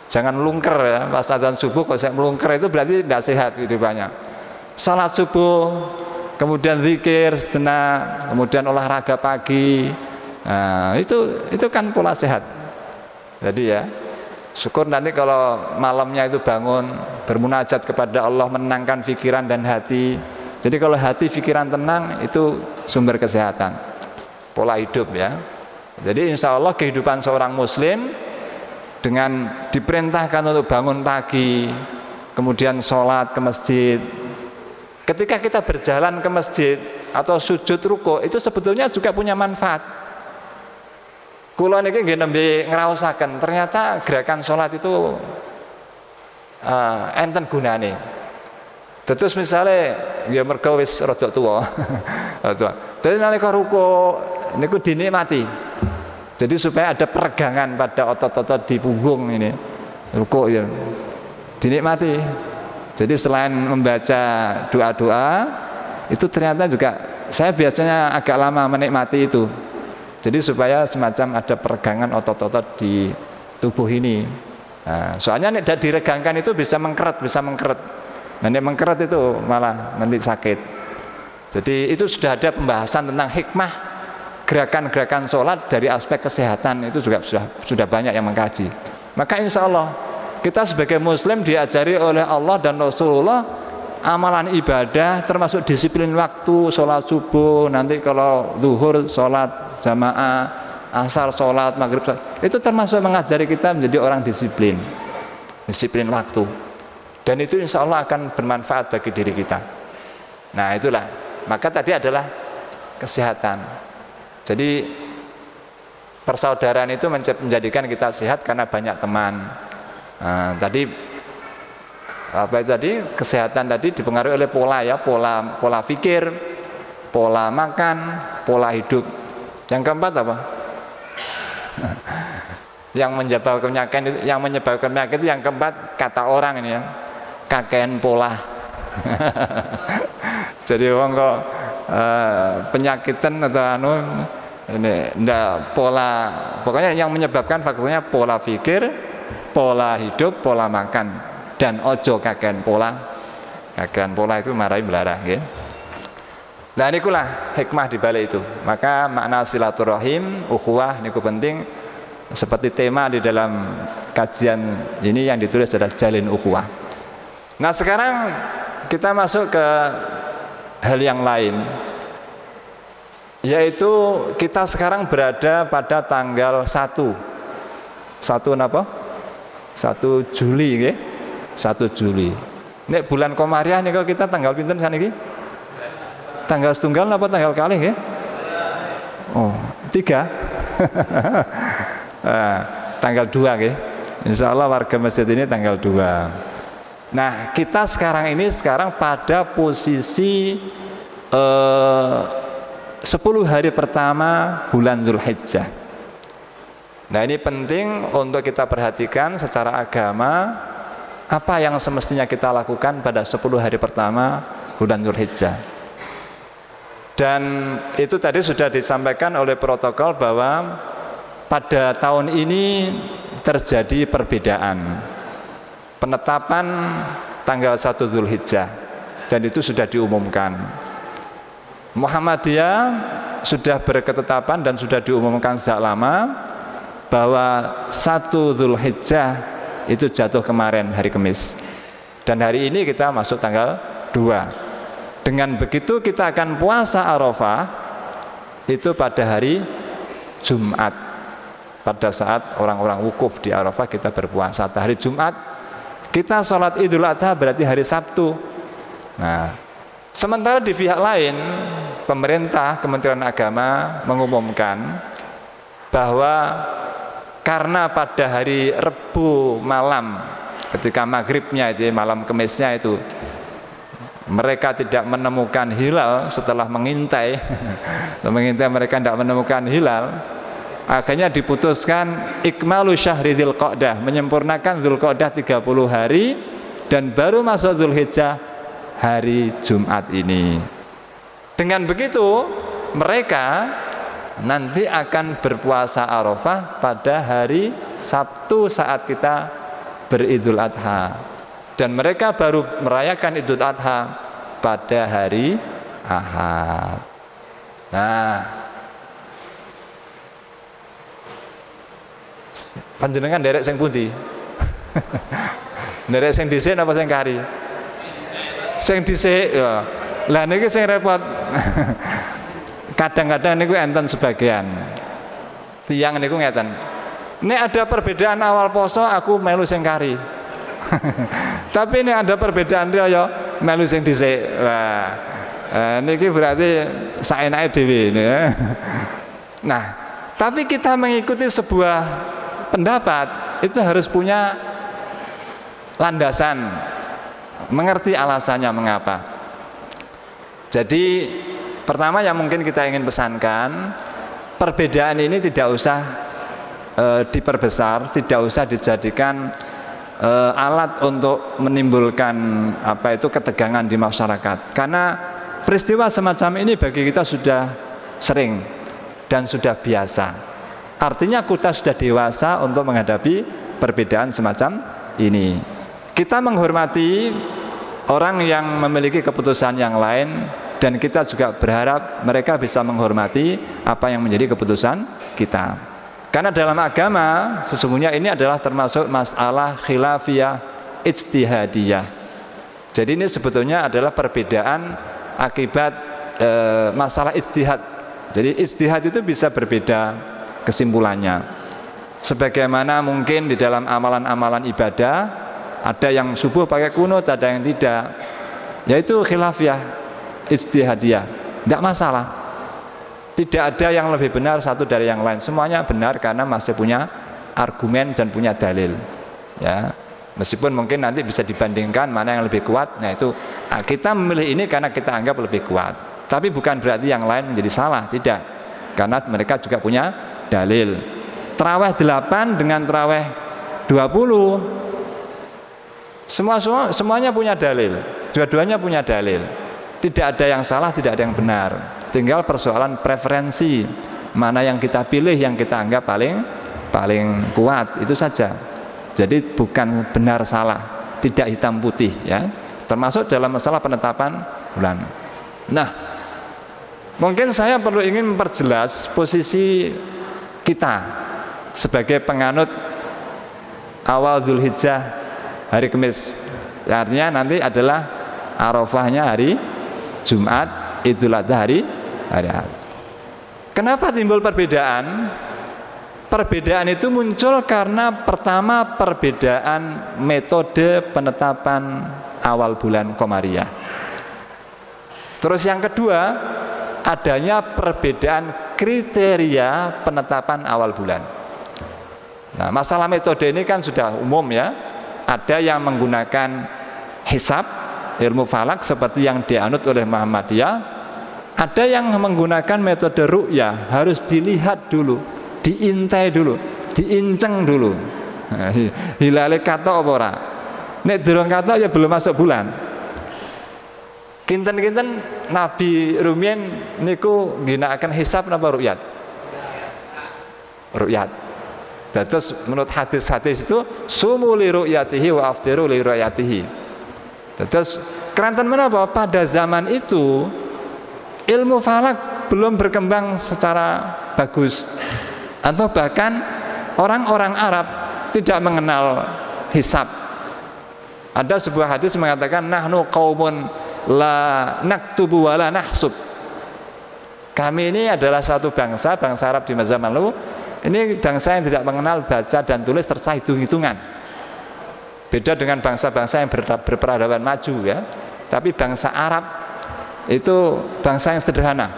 S2: Jangan melungker ya, pas adzan subuh kalau saya melungker itu berarti tidak sehat hidupannya. Salat subuh, kemudian zikir sejenak, kemudian olahraga pagi. Nah, itu kan pola sehat. Jadi ya, syukur nanti kalau malamnya itu bangun bermunajat kepada Allah, menenangkan pikiran dan hati. Jadi kalau hati pikiran tenang itu sumber kesehatan. Pola hidup ya. Jadi insya Allah kehidupan seorang muslim dengan diperintahkan untuk bangun pagi, kemudian sholat ke masjid. Ketika kita berjalan ke masjid atau sujud ruku itu sebetulnya juga punya manfaat. Kula niki nggih nembe ngraosaken, ternyata gerakan sholat itu enten gunane. Terus misalnya ya mergo wis rada tuwa. Dadi nalika ruku niku dinikmati. Jadi supaya ada peregangan pada otot-otot di punggung ini. Ruku ya. Dinikmati. Jadi selain membaca doa-doa itu ternyata juga saya biasanya agak lama menikmati itu. Jadi supaya semacam ada peregangan otot-otot di tubuh ini. Nah, soalnya tidak diregangkan itu bisa mengkeret. Nanti mengkeret itu malah nanti sakit. Jadi itu sudah ada pembahasan tentang hikmah gerakan-gerakan sholat dari aspek kesehatan itu juga sudah banyak yang mengkaji. Maka insya Allah kita sebagai muslim diajari oleh Allah dan Rasulullah amalan ibadah termasuk disiplin waktu, sholat subuh, nanti kalau zuhur sholat jamaah, asar sholat, maghrib sholat, itu termasuk mengajari kita menjadi orang disiplin waktu, dan itu insya Allah akan bermanfaat bagi diri kita. Nah itulah, maka tadi adalah kesehatan. Jadi persaudaraan itu menjadikan kita sehat karena banyak teman. Nah, tadi apa itu tadi, kesehatan tadi dipengaruhi oleh pola ya, pola pikir, pola makan, pola hidup. Yang keempat apa? Yang menyebabkan penyakit itu yang keempat kata orang ini ya, kakean pola. Jadi orang kok penyakitan atau ini ndak pola, pokoknya yang menyebabkan faktornya pola pikir, pola hidup, pola makan. Dan ojo kakean pola itu marahi belarang ya. Nah nikulah hikmah di balik itu. Maka makna silaturahim, ukhuwah niku penting, seperti tema di dalam kajian ini yang ditulis adalah jalin ukhuwah. Nah sekarang kita masuk ke hal yang lain, yaitu kita sekarang berada pada tanggal 1 Juli ya. 1 Juli. Nek bulan Komariah nih kalau kita tanggal pinten saniki? Tanggal setunggal apa tanggal kalih nggih? Oh, 3. Tanggal 2 nggih. Insyaallah warga masjid ini tanggal 2. Nah, kita sekarang pada posisi 10 hari pertama bulan Dzulhijjah. Nah, ini penting untuk kita perhatikan secara agama. Apa yang semestinya kita lakukan pada 10 hari pertama bulan Dzulhijjah. Dan itu tadi sudah disampaikan oleh protokol bahwa pada tahun ini terjadi perbedaan penetapan tanggal 1 Dzulhijjah, dan itu sudah diumumkan. Muhammadiyah sudah berketetapan dan sudah diumumkan sejak lama bahwa 1 Dzulhijjah itu jatuh kemarin hari Kamis, dan hari ini kita masuk tanggal 2. Dengan begitu kita akan puasa Arafah itu pada hari Jumat. Pada saat orang-orang wukuf di Arafah kita berpuasa. Hari Jumat kita sholat Idul Adha berarti hari Sabtu. Nah, sementara di pihak lain pemerintah, Kementerian Agama mengumumkan bahwa karena pada hari Rebu malam ketika maghribnya itu malam Kemisnya itu mereka tidak menemukan hilal setelah mengintai mereka tidak menemukan hilal, akhirnya diputuskan ikmalu syahri Dzulqa'dah, menyempurnakan Dzulqa'dah 30 hari dan baru masuk Dzulhijjah hari Jumat ini. Dengan begitu mereka nanti akan berpuasa Arafah pada hari Sabtu saat kita beridul adha, dan mereka baru merayakan idul adha pada hari Ahad. Nah, panjenengan derek sing pundi? Derek sing dhisik apa sing kari? Sing dhisik ya. Lah niki sing repot. Kadang-kadang niku enten sebagian tiyang niku ngeten. Nek ada perbedaan awal poso aku melu sing kari. Tapi nek ada perbedaan riyo melu sing dhisik. Wah. Niki berarti saenake dhewe. Nah, tapi kita mengikuti sebuah pendapat itu harus punya landasan, mengerti alasannya mengapa. Jadi pertama yang mungkin kita ingin pesankan, perbedaan ini tidak usah diperbesar, tidak usah dijadikan alat untuk menimbulkan ketegangan di masyarakat. Karena peristiwa semacam ini bagi kita sudah sering dan sudah biasa. Artinya kita sudah dewasa untuk menghadapi perbedaan semacam ini. Kita menghormati orang yang memiliki keputusan yang lain, dan kita juga berharap mereka bisa menghormati apa yang menjadi keputusan kita. Karena dalam agama sesungguhnya ini adalah termasuk masalah khilafiyah ijtihadiyah. Jadi ini sebetulnya adalah perbedaan akibat masalah ijtihad. Jadi ijtihad itu bisa berbeda kesimpulannya. Sebagaimana mungkin di dalam amalan-amalan ibadah ada yang subuh pakai kunut, ada yang tidak. Yaitu khilafiyah ijtihadiyah, tidak masalah. Tidak ada yang lebih benar satu dari yang lain. Semuanya benar karena masih punya argumen dan punya dalil. Ya, meskipun mungkin nanti bisa dibandingkan mana yang lebih kuat. Nah itu kita memilih ini karena kita anggap lebih kuat. Tapi bukan berarti yang lain menjadi salah, tidak. Karena mereka juga punya dalil. Tarawih 8 dengan tarawih 20, semuanya punya dalil. Dua-duanya punya dalil. Tidak ada yang salah, tidak ada yang benar. Tinggal persoalan preferensi, mana yang kita pilih, yang kita anggap paling kuat, itu saja. Jadi bukan benar salah, tidak hitam putih, ya. Termasuk dalam masalah penetapan bulan. Nah, mungkin saya perlu ingin memperjelas posisi kita sebagai penganut awal Dzulhijjah hari Kamis. Artinya nanti adalah Arafahnya hari Jumat, Idul Adha hari Ahad. Kenapa timbul perbedaan? Perbedaan itu muncul karena pertama perbedaan metode penetapan awal bulan Qamariyah. Terus yang kedua, adanya perbedaan kriteria penetapan awal bulan. Nah, masalah metode ini kan sudah umum, ya. Ada yang menggunakan hisab, ilmu falak seperti yang dianut oleh Muhammadiyah. Ada yang menggunakan metode ru'yah, harus dilihat dulu, diintai dulu, diinceng dulu. Hilale katok apa ora? Nek durung katok ya belum masuk bulan. Kinten-kinten Nabi rumiyin niku ngginakaken hisab napa ru'yat? Ru'yat. Terus menurut hadis-hadis itu sumu li ru'yatihi wa aftiru li ru'yatihi. Terus keranten menapa? Pada zaman itu ilmu falak belum berkembang secara bagus, atau bahkan orang-orang Arab tidak mengenal hisab. Ada sebuah hadis mengatakan nahnu qaumun la naktubu wa la nahsub. Kami ini adalah satu bangsa Arab di masa lalu. Ini bangsa yang tidak mengenal baca dan tulis serta hitung-hitungan. Beda dengan bangsa-bangsa yang berperadaban maju, ya. Tapi bangsa Arab itu bangsa yang sederhana,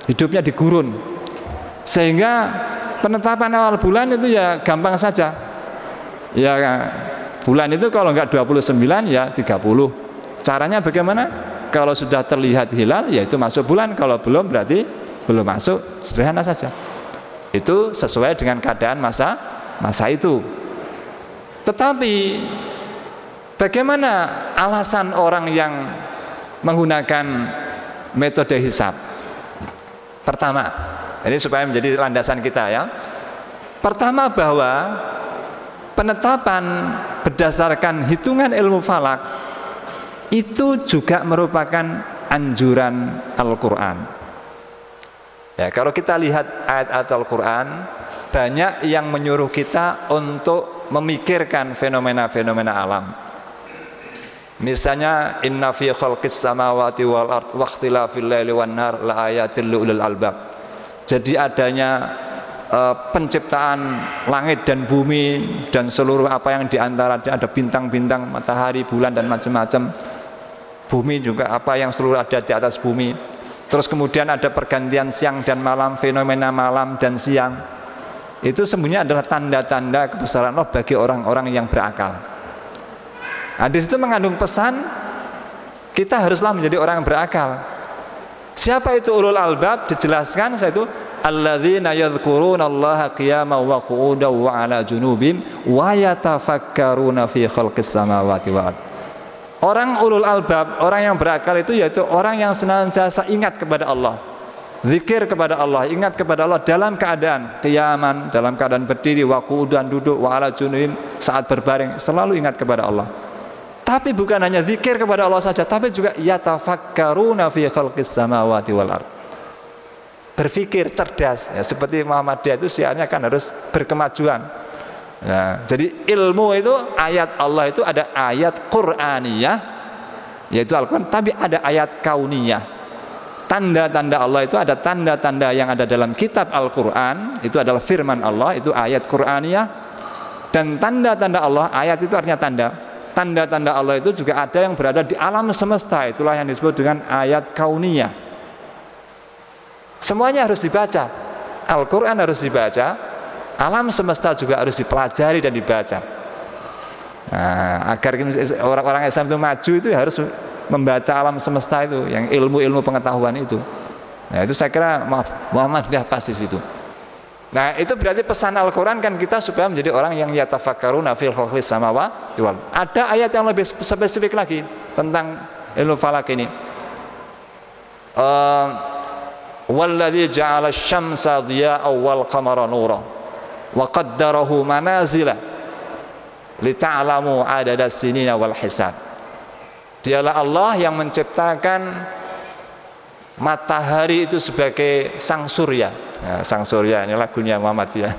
S2: hidupnya di gurun, sehingga penetapan awal bulan itu ya gampang saja. Ya bulan itu kalau enggak 29 ya 30. Caranya bagaimana? Kalau sudah terlihat hilal ya itu masuk bulan, kalau belum berarti belum masuk, sederhana saja. Itu sesuai dengan keadaan masa itu. Tetapi bagaimana alasan orang yang menggunakan metode hisab? Pertama, ini supaya menjadi landasan kita ya. Pertama, bahwa penetapan berdasarkan hitungan ilmu falak itu juga merupakan anjuran Al-Quran. Ya, kalau kita lihat ayat-ayat Al-Quran, banyak yang menyuruh kita untuk memikirkan fenomena-fenomena alam. Misalnya, inna fi khalqis samawati wal ard wa ikhtilafil laili wan nahar la ayatil liulil albab. Jadi adanya penciptaan langit dan bumi dan seluruh apa yang diantara ada bintang-bintang, matahari, bulan dan macam-macam. Bumi juga apa yang seluruh ada di atas bumi. Terus kemudian ada pergantian siang dan malam, fenomena malam dan siang. Itu semuanya adalah tanda-tanda kebesaran Allah bagi orang-orang yang berakal. Nah, di situ mengandung pesan kita haruslah menjadi orang yang berakal. Siapa itu ulul albab? Dijelaskan yaitu alladzina yadhkurunallaha qiyaman wa qu'udan wa 'ala junubihim wa yatafakkaruna fi khalqis samawati wal ard. Orang ulul albab, orang yang berakal itu yaitu orang yang senantiasa ingat kepada Allah, zikir kepada Allah, ingat kepada Allah dalam keadaan qiyaman, dalam keadaan berdiri, wa qu'udan duduk, wa 'ala junubihim saat berbaring, selalu ingat kepada Allah. Tapi bukan hanya zikir kepada Allah saja, tapi juga yatafakkaruna fi khalqis samawati wal ard. Berpikir cerdas, ya, seperti Muhammadiyah itu syiarnya kan harus berkemajuan. Nah, jadi ilmu itu ayat Allah itu ada ayat Qur'aniyah yaitu Al-Quran, tapi ada ayat kauniyah. Tanda-tanda Allah itu ada tanda-tanda yang ada dalam kitab Al-Quran, itu adalah firman Allah, itu ayat Qur'aniyah. Dan tanda-tanda Allah, ayat itu artinya tanda. Tanda-tanda Allah itu juga ada yang berada di alam semesta, itulah yang disebut dengan ayat kauniyah. Semuanya harus dibaca. Al-Quran harus dibaca, alam semesta juga harus dipelajari dan dibaca. Nah, agar orang-orang Islam itu maju itu harus membaca alam semesta itu, yang ilmu-ilmu pengetahuan itu. Nah, itu saya kira Muhammadiyah pasti situ. Nah, itu berarti pesan Al-Quran kan kita supaya menjadi orang yang yatafakkaruna fil khalqis samawati wal ard. Ada ayat yang lebih spesifik lagi tentang ilmu falak ini. Walladzi ja'ala asy-syamsa dhiya'an wal qamara nuran wa qaddarahu manazila lita'lamu adadas sinina wal hisab. Dialah Allah yang menciptakan matahari itu sebagai sang surya. Nah, sang surya ini lagunya Muhammadiyah.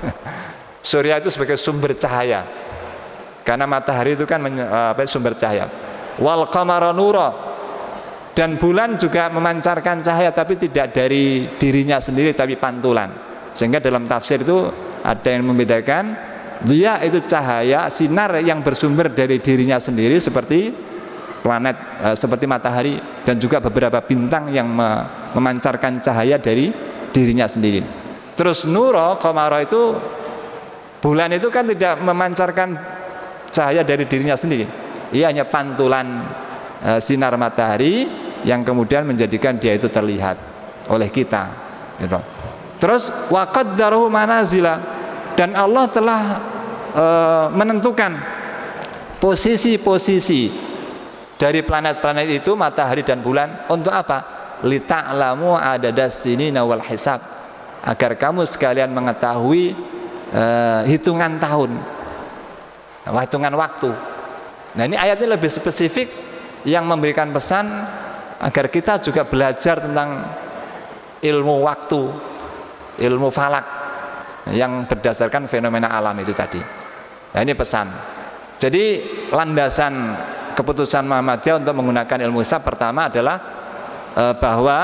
S2: Surya itu sebagai sumber cahaya. Karena matahari itu kan sumber cahaya. Wal qamara nura, dan bulan juga memancarkan cahaya tapi tidak dari dirinya sendiri tapi pantulan. Sehingga dalam tafsir itu ada yang membedakan dia itu cahaya sinar yang bersumber dari dirinya sendiri seperti planet, seperti matahari, dan juga beberapa bintang yang memancarkan cahaya dari dirinya sendiri. Terus nuro qamara itu bulan itu kan tidak memancarkan cahaya dari dirinya sendiri. Ia hanya pantulan sinar matahari yang kemudian menjadikan dia itu terlihat oleh kita, gitu. Terus wa qaddarahu manazila, dan Allah telah menentukan posisi-posisi dari planet-planet itu, matahari dan bulan, untuk apa? Lita'lamu adadas sinina wal hisab, agar kamu sekalian mengetahui hitungan tahun, hitungan waktu. Nah, ini ayatnya lebih spesifik yang memberikan pesan agar kita juga belajar tentang ilmu waktu, ilmu falak yang berdasarkan fenomena alam itu tadi. Nah, ini pesan. Jadi landasan keputusan Muhammadiyah untuk menggunakan ilmu hisab pertama adalah bahwa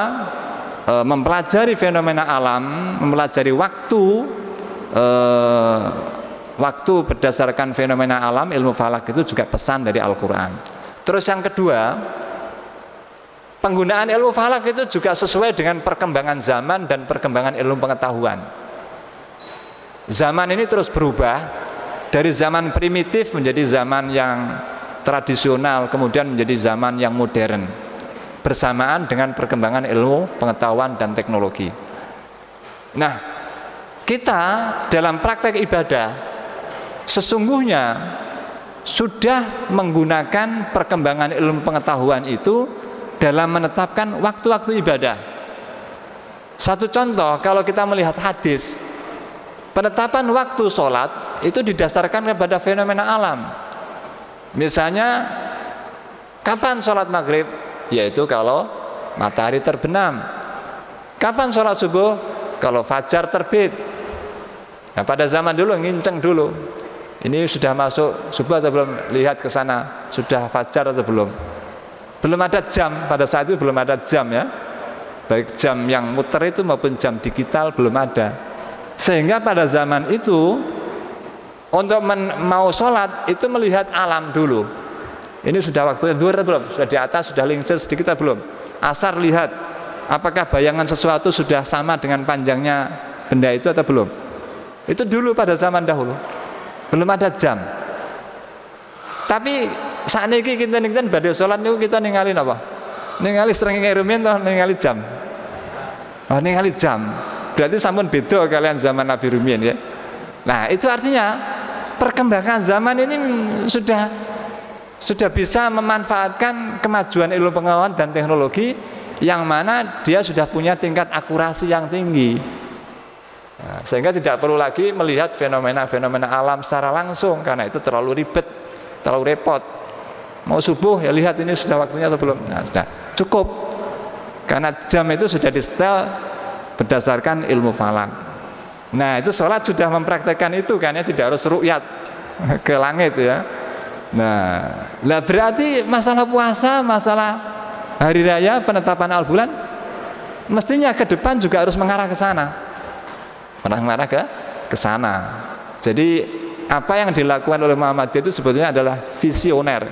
S2: mempelajari fenomena alam, mempelajari waktu berdasarkan fenomena alam, ilmu falak itu juga pesan dari Al-Quran. Terus yang kedua, penggunaan ilmu falak itu juga sesuai dengan perkembangan zaman dan perkembangan ilmu pengetahuan. Zaman ini terus berubah dari zaman primitif menjadi zaman yang tradisional, kemudian menjadi zaman yang modern bersamaan dengan perkembangan ilmu, pengetahuan dan teknologi. Nah, kita dalam praktek ibadah sesungguhnya sudah menggunakan perkembangan ilmu pengetahuan itu dalam menetapkan waktu-waktu ibadah. Satu contoh, kalau kita melihat hadis, penetapan waktu sholat itu didasarkan kepada fenomena alam. Misalnya, kapan sholat maghrib? Yaitu kalau matahari terbenam. Kapan sholat subuh? Kalau fajar terbit. Nah, pada zaman dulu nginceng dulu. Ini sudah masuk subuh atau belum? Lihat ke sana, sudah fajar atau belum? Belum ada jam, pada saat itu belum ada jam ya. Baik jam yang muter itu maupun jam digital belum ada. Sehingga pada zaman itu untuk mau sholat itu melihat alam dulu. Ini sudah waktunya zuhur atau belum? Sudah di atas, sudah lingser sedikit atau belum? Asar lihat, apakah bayangan sesuatu sudah sama dengan panjangnya benda itu atau belum? Itu dulu pada zaman dahulu. Belum ada jam. Tapi saat ini kita badhe sholat niku kita ningali apa? Ningali srengenge rumiyin atau ningali jam? Oh, ningali jam. Berarti sampun beda kalian zaman Nabi rumiyin ya. Nah, itu artinya perkembangan zaman ini sudah bisa memanfaatkan kemajuan ilmu pengetahuan dan teknologi yang mana dia sudah punya tingkat akurasi yang tinggi. Nah, sehingga tidak perlu lagi melihat fenomena-fenomena alam secara langsung karena itu terlalu ribet, terlalu repot. Mau subuh ya lihat ini sudah waktunya atau belum. Nah, sudah cukup. Karena jam itu sudah disetel berdasarkan ilmu falak. Nah, itu sholat sudah mempraktekkan itu kan ya, tidak harus ru'yat ke langit ya. Nah, berarti masalah puasa, masalah hari raya, penetapan al-bulan mestinya ke depan juga harus mengarah ke sana. Mengarah ke sana. Jadi apa yang dilakukan oleh Muhammadiyah itu sebetulnya adalah visioner,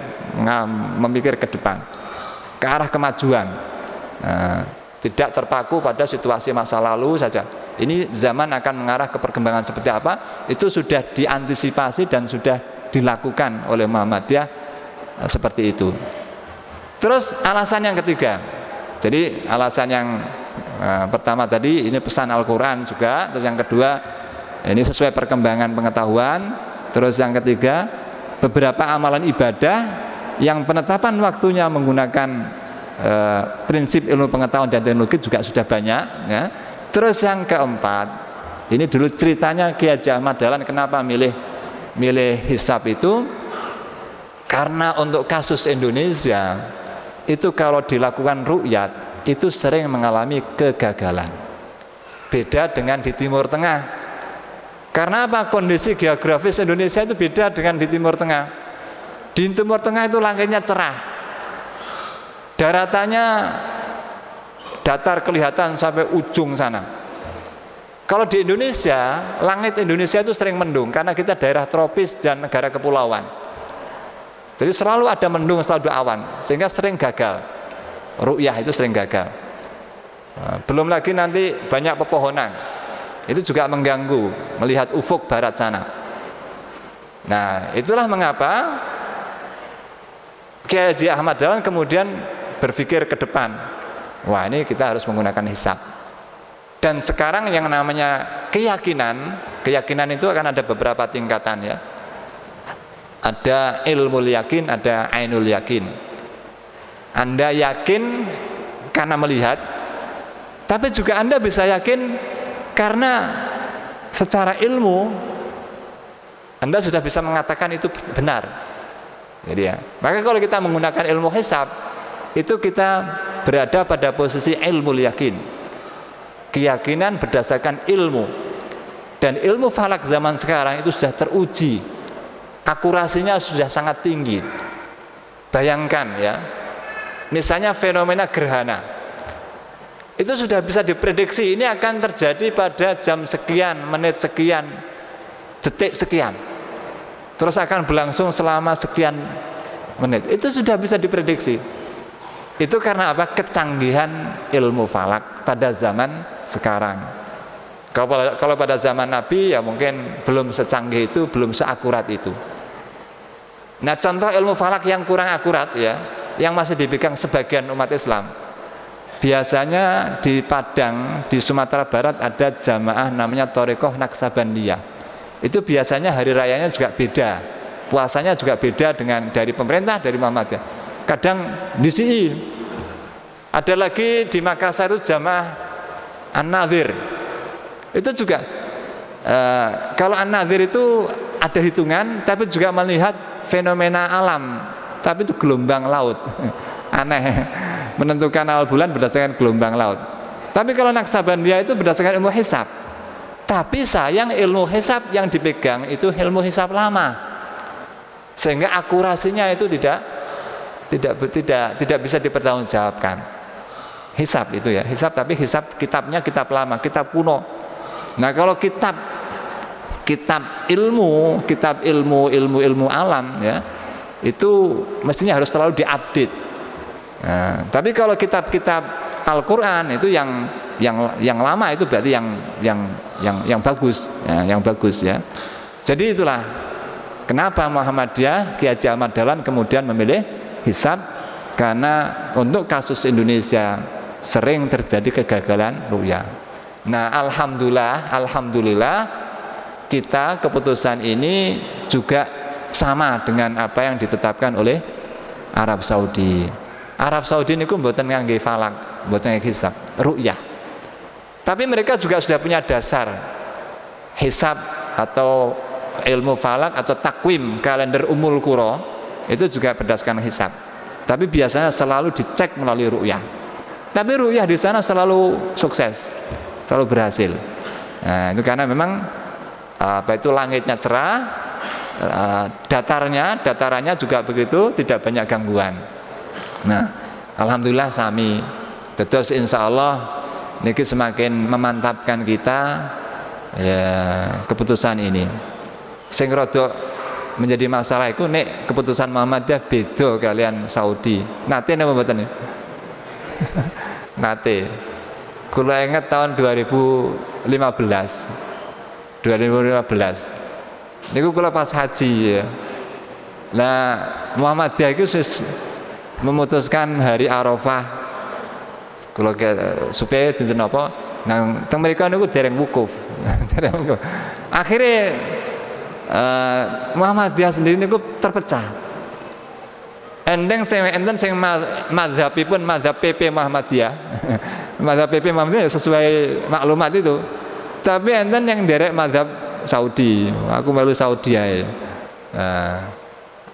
S2: memikir ke depan, ke arah kemajuan. Nah, tidak terpaku pada situasi masa lalu saja. Ini zaman akan mengarah ke perkembangan seperti apa, itu sudah diantisipasi dan sudah dilakukan oleh Muhammadiyah seperti itu. Terus alasan yang ketiga. Jadi alasan yang pertama tadi ini pesan Al-Quran juga. Terus yang kedua ini sesuai perkembangan pengetahuan. Terus yang ketiga beberapa amalan ibadah yang penetapan waktunya menggunakan prinsip ilmu pengetahuan dan teknologi juga sudah banyak ya. Terus yang keempat, ini dulu ceritanya Ki Haji Ahmad Dahlan kenapa milih hisab itu, karena untuk kasus Indonesia itu kalau dilakukan ru'yat itu sering mengalami kegagalan. Beda dengan di Timur Tengah. Karena apa? Kondisi geografis Indonesia itu beda dengan di Timur Tengah. Di Timur Tengah itu langitnya cerah, daratannya datar kelihatan sampai ujung sana. Kalau di Indonesia, langit Indonesia itu sering mendung karena kita daerah tropis dan negara kepulauan. Jadi selalu ada mendung, selalu ada awan, sehingga sering gagal. Ru'yah itu sering gagal. Belum lagi nanti banyak pepohonan, itu juga mengganggu melihat ufuk barat sana. Nah, itulah mengapa Kiai Haji Ahmad Dahlan kemudian berpikir ke depan. Wah, ini kita harus menggunakan hisab. Dan sekarang yang namanya keyakinan itu akan ada beberapa tingkatan ya. Ada ilmu yakin, ada ainul yakin. Anda yakin karena melihat, tapi juga Anda bisa yakin karena secara ilmu Anda sudah bisa mengatakan itu benar. Jadi ya, maka kalau kita menggunakan ilmu hisab, itu kita berada pada posisi ilmu yakin. Keyakinan berdasarkan ilmu. Dan ilmu falak zaman sekarang itu sudah teruji. Akurasinya sudah sangat tinggi. Bayangkan ya, misalnya fenomena gerhana, itu sudah bisa diprediksi ini akan terjadi pada jam sekian, menit sekian, detik sekian, terus akan berlangsung selama sekian menit. Itu sudah bisa diprediksi. Itu karena apa? Kecanggihan ilmu falak pada zaman sekarang.
S3: Kalau pada zaman Nabi ya mungkin belum secanggih itu, belum seakurat itu. Nah, contoh ilmu falak yang kurang akurat ya, yang masih dipegang sebagian umat Islam. Biasanya di Padang, di Sumatera Barat ada jamaah namanya Thariqah Naksabandiyah. Itu biasanya hari rayanya juga beda, puasanya juga beda dengan dari pemerintah, dari Muhammadiyah. Kadang di sini ada lagi di Makassar itu jamaah An-Nadhir. Itu juga kalau An-Nadhir itu ada hitungan, tapi juga melihat fenomena alam, tapi itu gelombang laut. Aneh, menentukan awal bulan berdasarkan gelombang laut. Tapi kalau Naksabandiyah itu berdasarkan ilmu hisab. Tapi sayang ilmu hisab yang dipegang itu ilmu hisab lama, sehingga akurasinya itu tidak bisa dipertanggungjawabkan. Hisab itu ya, hisab, tapi hisab kitabnya kitab lama, kitab kuno. Nah, kalau kitab ilmu alam ya, itu mestinya harus selalu diupdate. Nah, tapi kalau kitab-kitab Al-Qur'an itu yang lama itu berarti yang bagus, ya, yang bagus ya. Jadi itulah kenapa Muhammadiyah, Ki Haji Ahmad Dahlan kemudian memilih hisab, karena untuk kasus Indonesia sering terjadi kegagalan ru'yah. Nah, alhamdulillah kita keputusan ini juga sama dengan apa yang ditetapkan oleh Arab Saudi. Arab Saudi ini mboten ngangge falak, mboten ngangge hisab, ru'yah. Tapi mereka juga sudah punya dasar hisab atau ilmu falak atau takwim kalender Ummul Qura, itu juga berdasarkan hisab. Tapi biasanya selalu dicek melalui ru'yah. Tapi ru'yah di sana selalu sukses, selalu berhasil. Nah, itu karena memang itu langitnya cerah, datarannya juga begitu, tidak banyak gangguan. Nah, alhamdulillah sami. Terus insya Allah niki semakin memantapkan kita ya keputusan ini. Sing rada menjadi masalah itu nek keputusan Muhammadiyah beda kalian Saudi. Nate napa mboten? Nate. Kula ingat tahun 2015. Niku kula pas haji ya. Nah, Muhammadiyah itu memutuskan hari Arafah kula supaya dinten apa nang teng mriku niku dereng wukuf. Akhirnya Muhammadiyah sendiri niku terpecah. Enten sing mazhabipun mazhab PP Muhammadiyah. Mazhab PP Muhammadiyah sesuai maklumat itu. Tapi enten yang derek mazhab Saudi. Aku malu Saudi ae.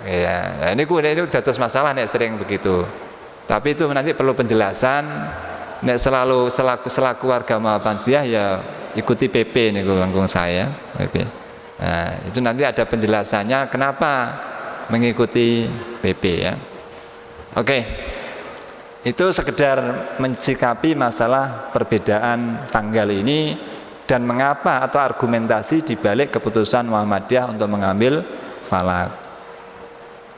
S3: Ya, ini dados masalah nek sering begitu. Tapi itu nanti perlu penjelasan. Nek selaku warga Muhammadiyah ya ikuti PP niku langkung saya, PP. Nah, itu nanti ada penjelasannya kenapa mengikuti PP ya. Oke. Itu sekedar mensikapi masalah perbedaan tanggal ini dan mengapa atau argumentasi dibalik keputusan Muhammadiyah untuk mengambil falak.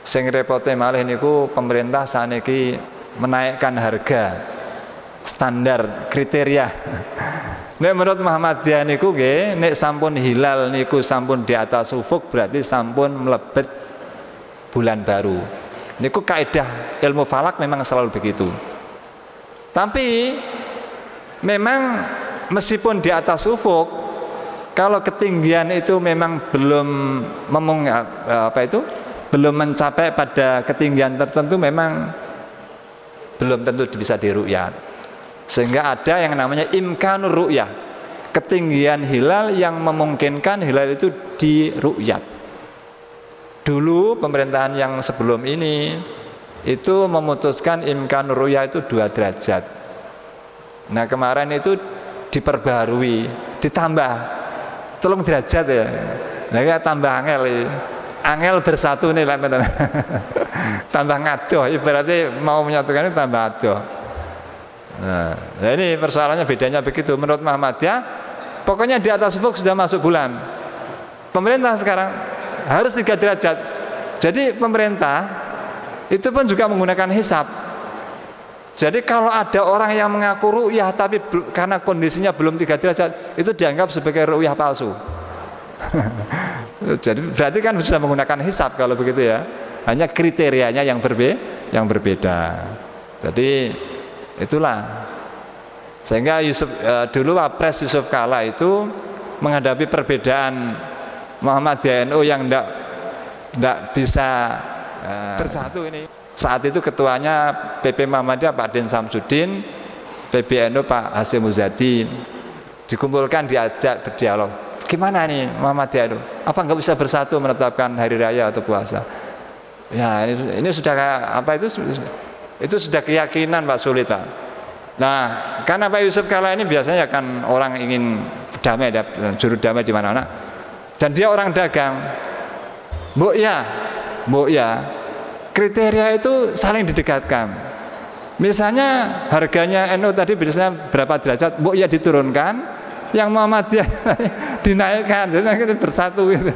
S3: Sing repote malih niku pemerintah saniki menaikkan harga standar kriteria. Nek menurut Muhammadiyah niku nggih, nek sampun hilal niku sampun di atas ufuk berarti sampun mlebet bulan baru. Niku kaidah ilmu falak memang selalu begitu. Tapi memang meskipun di atas ufuk, kalau ketinggian itu memang belum belum mencapai pada ketinggian tertentu, memang belum tentu bisa diru'yat. Sehingga ada yang namanya imkanur ru'yah, ketinggian hilal yang memungkinkan hilal itu diru'yat. Dulu pemerintahan yang sebelum ini itu memutuskan imkanur ru'yah itu 2 derajat. Nah, kemarin itu diperbarui, ditambah 3 derajat ya. Nah, ya tambah angel bersatu nih lah. Tambah ngadoh, ibaratnya mau menyatukan itu tambah adoh. Nah, ini persoalannya bedanya begitu. Menurut Muhammadiyah, pokoknya di atas ufuk sudah masuk bulan. Pemerintah sekarang harus 3 derajat. Jadi pemerintah itu pun juga menggunakan hisab. Jadi kalau ada orang yang mengaku ru'yah tapi karena kondisinya belum 3 derajat, itu dianggap sebagai ru'yah palsu. Jadi berarti kan sudah menggunakan hisab kalau begitu ya. Hanya kriterianya yang berbeda. Jadi itulah. Sehingga dulu Wapres Yusuf Kala itu menghadapi perbedaan Muhammadiyah NU yang tidak bisa bersatu ini. Saat itu ketuanya PP Muhammadiyah Pak Den Samsudin, PBNU Pak Hasyim Muzadi, dikumpulkan, diajak berdialog. Gimana nih Muhammadiyah itu? Apa nggak bisa bersatu menetapkan hari raya atau puasa? Ya ini sudah apa itu sudah keyakinan Pak, sulit Pak. Nah karena Pak Yusuf Kala ini biasanya kan orang ingin damai, juru damai di mana-mana, dan dia orang dagang. Mbok ya. Kriteria itu saling didekatkan. Misalnya harganya NU tadi biasanya berapa derajat, mbok ya diturunkan, yang Muhammadiyah dinaikkan, jadi kita bersatu gitu.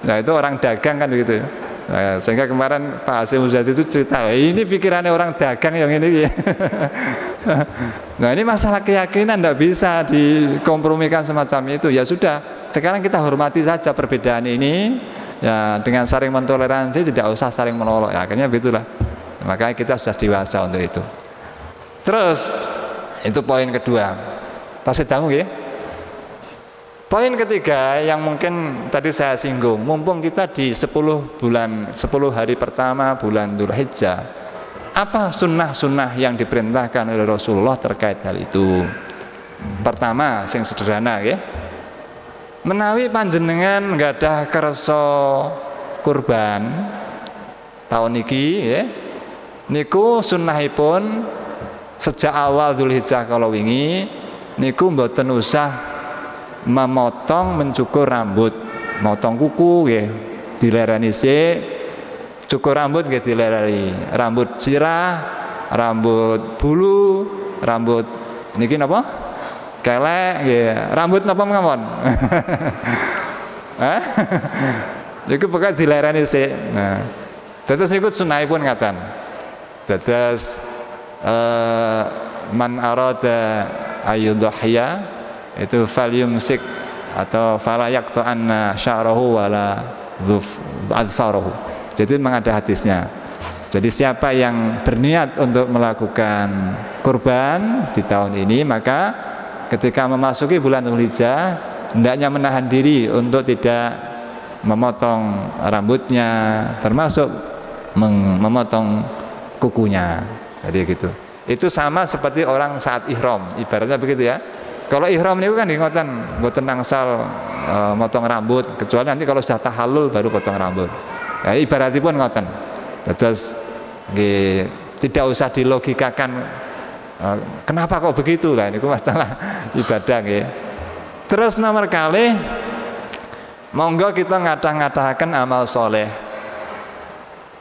S3: Nah itu orang dagang kan begitu. Nah, sehingga kemarin Pak Hasyim Muzadi itu cerita, ini pikirannya orang dagang yang ini. Nah ini masalah keyakinan, tidak bisa dikompromikan semacam itu. Ya sudah, sekarang kita hormati saja perbedaan ini. Ya dengan saling mentoleransi, tidak usah saling menolak. Ya, akhirnya begitulah. Makanya kita sudah dewasa untuk itu. Terus itu poin kedua. Tasih dangu ya. Poin ketiga yang mungkin tadi saya singgung, mumpung kita di 10 hari pertama bulan Dzulhijjah, apa sunnah-sunnah yang diperintahkan oleh Rasulullah terkait hal itu? Pertama, sing sederhana ya. Menawi panjenengan nggadah kersa kurban tahun iki ya, niku sunnahipun sejak awal Dzulhijjah kalau wingi niku mboten usah memotong mencukur rambut, motong kuku nggih dilereni sik, cukur rambut nggih dilereni, rambut sirah, rambut bulu, rambut niki napa? Kelek nggih, rambut napa mawon? Hah? Niku pokoke dilereni sik. Nah, dados niku sunahipun ngaten. Dados man arada ayyudhhiya itu falyumsik atau fala yaqta'anna sya'rahu wala adfarahu. Jadi memang ada hadisnya. Jadi siapa yang berniat untuk melakukan kurban di tahun ini, maka ketika memasuki bulan Dzulhijjah hendaknya menahan diri untuk tidak memotong rambutnya, termasuk memotong kukunya. Jadi gitu. Itu sama seperti orang saat ihram, ibaratnya begitu ya. Kalau ihram itu kan ngoten, mboten angsal motong rambut, kecuali nanti kalau sudah tahallul baru potong rambut. Ya, ibaratipun ngoten. Terus tidak usah dilogikakan kenapa kok begitu lah, ini masalah ibadah nggih. Terus nomor kali monggo kita ngadah-ngadahaken amal soleh.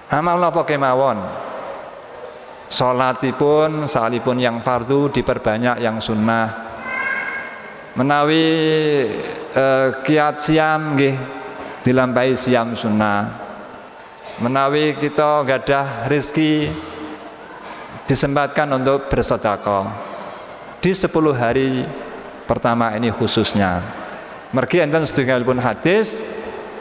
S3: Amal napa kemawon? Salatipun salipun yang fardu diperbanyak yang sunnah. Menawi kiat siam nggih dilampahi siam sunnah. Menawi kita gadah rezeki disempatkan untuk bersedekah di 10 hari pertama ini khususnya. Mergi enten sedherekipun hadis,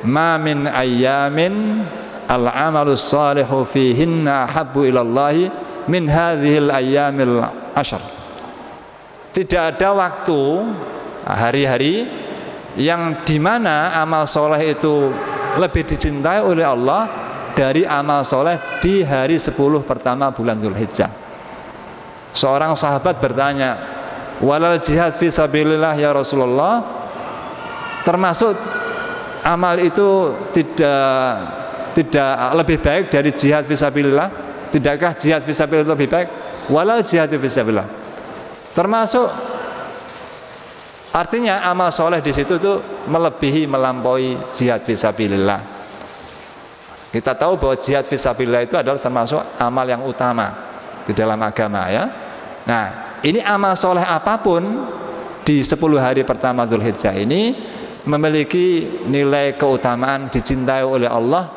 S3: ma min ayyamin al-amalus shalihu fihinna habbu ilallahi min hadhil ayyamil ashar. Tidak ada waktu hari-hari yang dimana amal soleh itu lebih dicintai oleh Allah dari amal soleh di hari 10 pertama bulan Dzulhijjah. Seorang sahabat bertanya, walal jihad fi sabilillah ya Rasulullah, termasuk amal itu tidak lebih baik dari jihad fi sabilillah? Tidakkah jihad fi sabilillah lebih baik? Walal jihad fi sabilillah, termasuk artinya amal soleh di situ itu melampaui jihad fi sabilillah. Kita tahu bahwa jihad fi sabilillah itu adalah termasuk amal yang utama di dalam agama ya. Nah, ini amal soleh apapun di 10 hari pertama Dzulhijjah ini memiliki nilai keutamaan, dicintai oleh Allah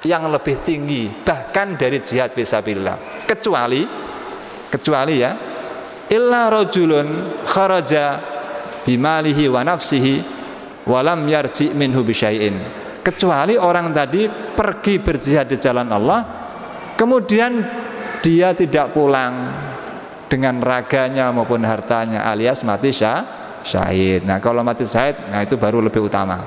S3: yang lebih tinggi bahkan dari jihad fisabilillah, kecuali ya, illa rajulun kharaja bimalihi wa nafsihi wa lam yarji minhu bisyai'in, kecuali orang tadi pergi berjihad di jalan Allah kemudian dia tidak pulang dengan raganya maupun hartanya, alias mati syahid. Nah kalau mati syahid, nah itu baru lebih utama.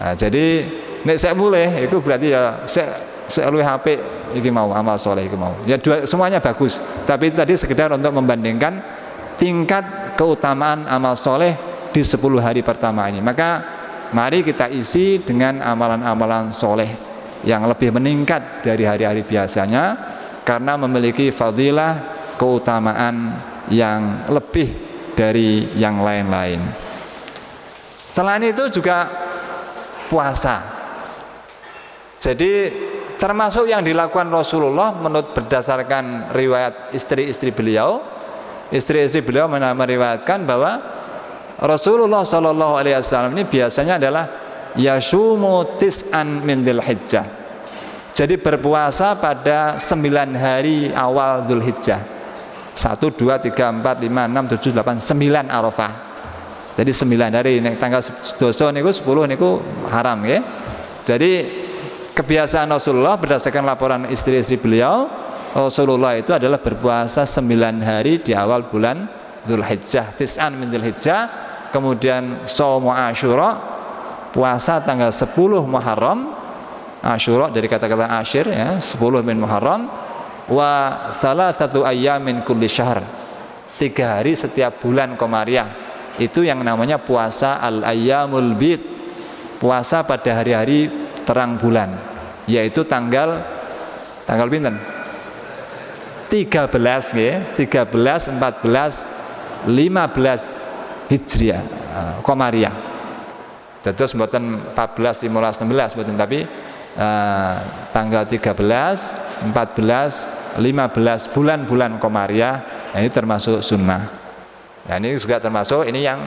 S3: Nah, jadi nek saya mulai itu berarti ya saya luwih apik iki mau amal soleh iki mau. Ya semuanya bagus, tapi tadi sekedar untuk membandingkan tingkat keutamaan amal soleh di 10 hari pertama ini. Maka mari kita isi dengan amalan-amalan soleh yang lebih meningkat dari hari-hari biasanya, karena memiliki fadilah keutamaan yang lebih dari yang lain-lain. Selain itu juga puasa. Jadi termasuk yang dilakukan Rasulullah menurut berdasarkan riwayat istri-istri beliau meriwayatkan bahwa Rasulullah Shallallahu Alaihi Wasallam ini biasanya adalah yasumu tis'an min Dzulhijjah. Jadi berpuasa pada 9 hari awal Dzulhijjah. 1, 2, 3, 4, 5, 6, 7, 8, 9 Arafah. Jadi 9 hari, tanggal 12 niku 10 niku haram ya. Jadi kebiasaan Rasulullah berdasarkan laporan istri-istri beliau, Rasulullah itu adalah berpuasa 9 hari di awal bulan Dzulhijjah, tis'an min Dzulhijjah, kemudian shaum Asyura, puasa tanggal 10 Muharram, Asyura dari kata-kata asyir ya, 10 min Muharram, wa thalathatu ayyamin kulli syahr, 3 hari setiap bulan Komariah. Itu yang namanya puasa al-ayyamul bid, puasa pada hari-hari terang bulan, yaitu tanggal pinten? 13 ya, 13, 14, 15 Hijriah Komariah. Terus mboten 14, 15, 16 mboten, tapi tanggal 13, 14, 15 bulan-bulan Komariah, nah ini termasuk sunnah. Nah ini juga termasuk, ini yang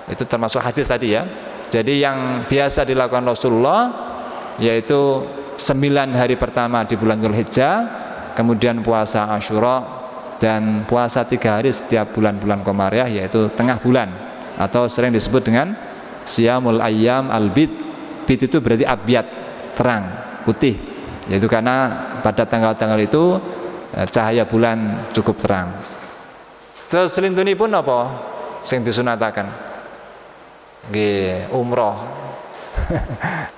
S3: itu termasuk hadis tadi ya. Jadi yang biasa dilakukan Rasulullah yaitu 9 hari pertama di bulan Dzulhijjah, kemudian puasa Asyura, dan puasa 3 hari setiap bulan-bulan Komariah, yaitu tengah bulan atau sering disebut dengan Siyamul Ayyam Al-Bid. Bid itu berarti abyad, terang, putih, yaitu karena pada tanggal-tanggal itu cahaya bulan cukup terang. Terus selintunipun apa sing disunataken? Nggih, umroh.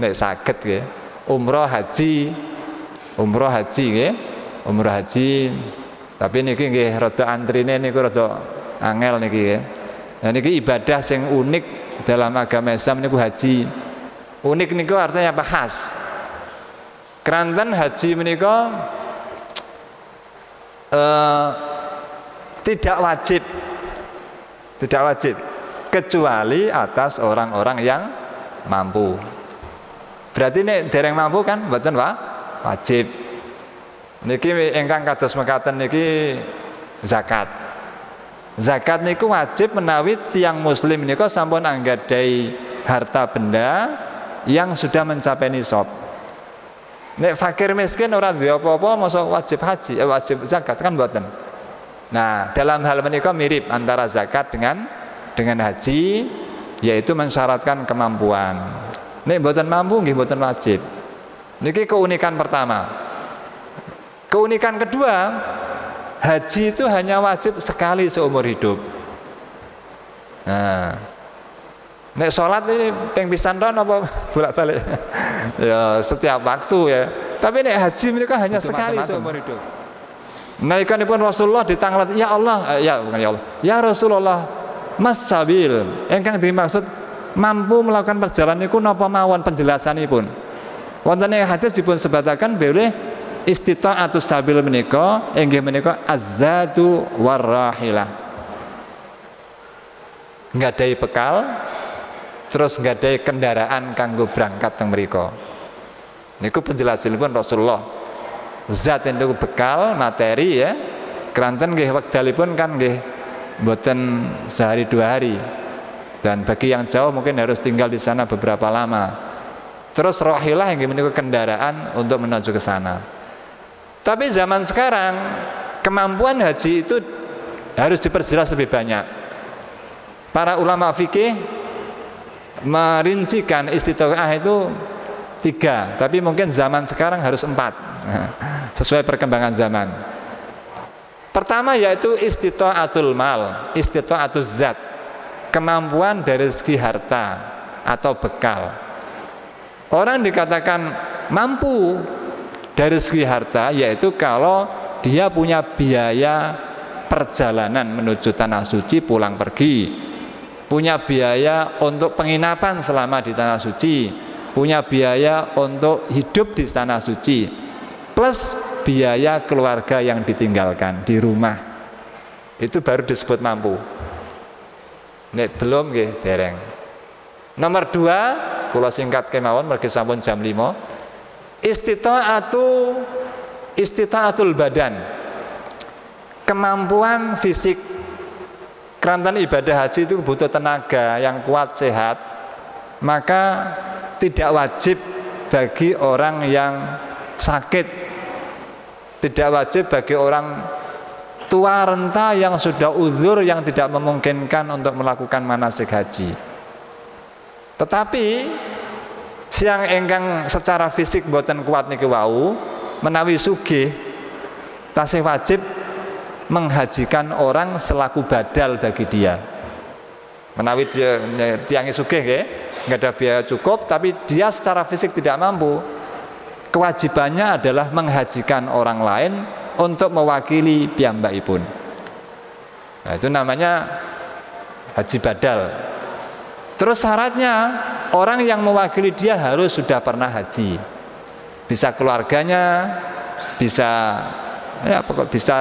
S3: Nek saged nggih, umroh haji nggih, umroh haji. Tapi niki nggih rada antrine niku rada angel niki nggih. Nah niki ibadah sing unik dalam agama Islam niku haji. Unik niku artinya apa? Khas. Keranten haji menika tidak wajib kecuali atas orang-orang yang mampu. Berarti nek dereng mampu kan mboten wajib. Niki ingkang kados mekaten niki zakat. Zakat niku wajib menawi tiyang muslim niku sampun anggadhahi harta benda yang sudah mencapai nisab. Nek fakir miskin ora duwe apa-apa mosok wajib haji, wajib zakat kan mboten. Nah, dalam hal menika mirip antara zakat dengan haji, yaitu mensyaratkan kemampuan. Nek mboten mampu nggih mboten wajib. Niki keunikan pertama. Keunikan kedua, haji itu hanya wajib sekali seumur hidup. Nah, nek sholat ini ping pisan ron apa bolak-balik? Ya setiap waktu ya. Tapi nek haji mereka hanya itu sekali seumur hidup. Naikanipun Rasulullah ditanglet, ya Allah, ya Rasulullah, mas sabil, engkang dimaksud mampu melakukan perjalanan niku napa mawon penjelasanipun. Wonten ing hadis dipun sebataken bilih istita'atus sabil menika inggih menika azzadu warrahilah. Nggadahi bekal, terus nggadahi kendaraan kanggo berangkat teng mriku. Niku penjelasanipun Rasulullah. Zat itu bekal materi ya. Keranten nggih wekdalipun kan nggih mboten sehari 2 hari. Dan bagi yang jauh mungkin harus tinggal di sana beberapa lama. Terus rohilah yang memiliki kendaraan untuk menuju ke sana. Tapi zaman sekarang kemampuan haji itu harus diperjelas lebih banyak. Para ulama fikih merincikan istitoah itu 3, tapi mungkin zaman sekarang harus 4 sesuai perkembangan zaman. Pertama yaitu istita'atul mal, istita'atul zat, kemampuan dari segi harta atau bekal. Orang dikatakan mampu dari segi harta yaitu kalau dia punya biaya perjalanan menuju tanah suci pulang pergi, punya biaya untuk penginapan selama di tanah suci, punya biaya untuk hidup di tanah suci, plus biaya keluarga yang ditinggalkan di rumah. Itu baru disebut mampu. Nek belum nggih dereng. Nomor 2, kula singkat kemawon mergi sampun jam 5. Istita'atul badan, kemampuan fisik. Kerantan ibadah haji itu butuh tenaga yang kuat, sehat. Maka tidak wajib bagi orang yang sakit, tidak wajib bagi orang tua renta yang sudah uzur yang tidak memungkinkan untuk melakukan manasik haji. Tetapi siang engkang secara fisik mboten kuat niki wau menawi sugih tasih wajib menghajikan orang selaku badal bagi dia. Menawi dia tiangi sugih nggih, enggak ada biaya cukup tapi dia secara fisik tidak mampu, kewajibannya adalah menghajikan orang lain untuk mewakili piyambakipun. Nah, itu namanya haji badal. Terus syaratnya orang yang mewakili dia harus sudah pernah haji. Bisa keluarganya, bisa bisa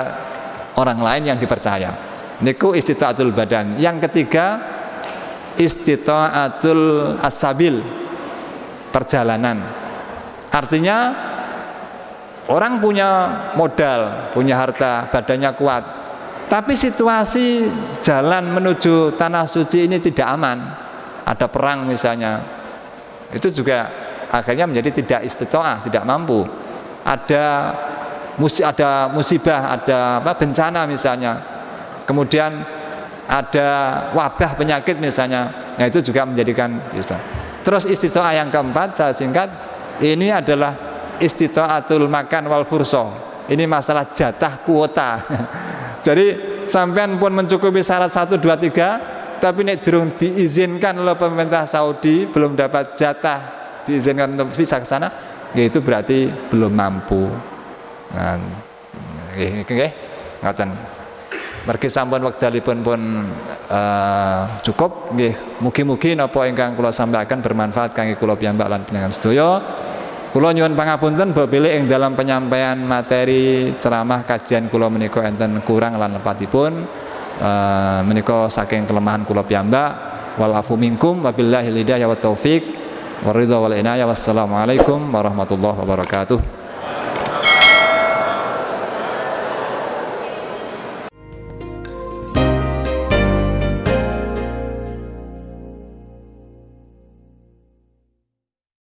S3: orang lain yang dipercaya. Niku istita'atul badan. Yang ketiga istita'atul as-sabil, perjalanan. Artinya orang punya modal, punya harta, badannya kuat, tapi situasi jalan menuju tanah suci ini tidak aman. Ada perang misalnya, itu juga akhirnya menjadi tidak istitoah, tidak mampu. Ada musibah, ada bencana misalnya, kemudian ada wabah penyakit misalnya, nah itu juga menjadikan bisa. Terus istitoah yang keempat, saya singkat, ini adalah istita'atul makan wal furso. Ini masalah jatah kuota. Jadi sampean pun mencukupi syarat 1, 2, 3, tapi nek durung diizinkan oleh pemerintah Saudi, belum dapat jatah diizinkan untuk visa ke sana, itu berarti belum mampu. Nah, nggih, ngoten. Mergi sampun wekdalipun pun cukup nggih. Mugi-mugi napa ingkang kula sampaikan bermanfaat kangge kula piyambak lan panjenengan sedaya. Kula nyuwun pangapunten bab pilih ing dalam penyampaian materi ceramah kajian kula menika enten kurang lan lepatipun. Menika saking kelemahan kula piyambak. Wal afu minkum wabillahi hidayah wa taufik wa ridha wal inayah. Wassalamualaikum warahmatullahi wabarakatuh.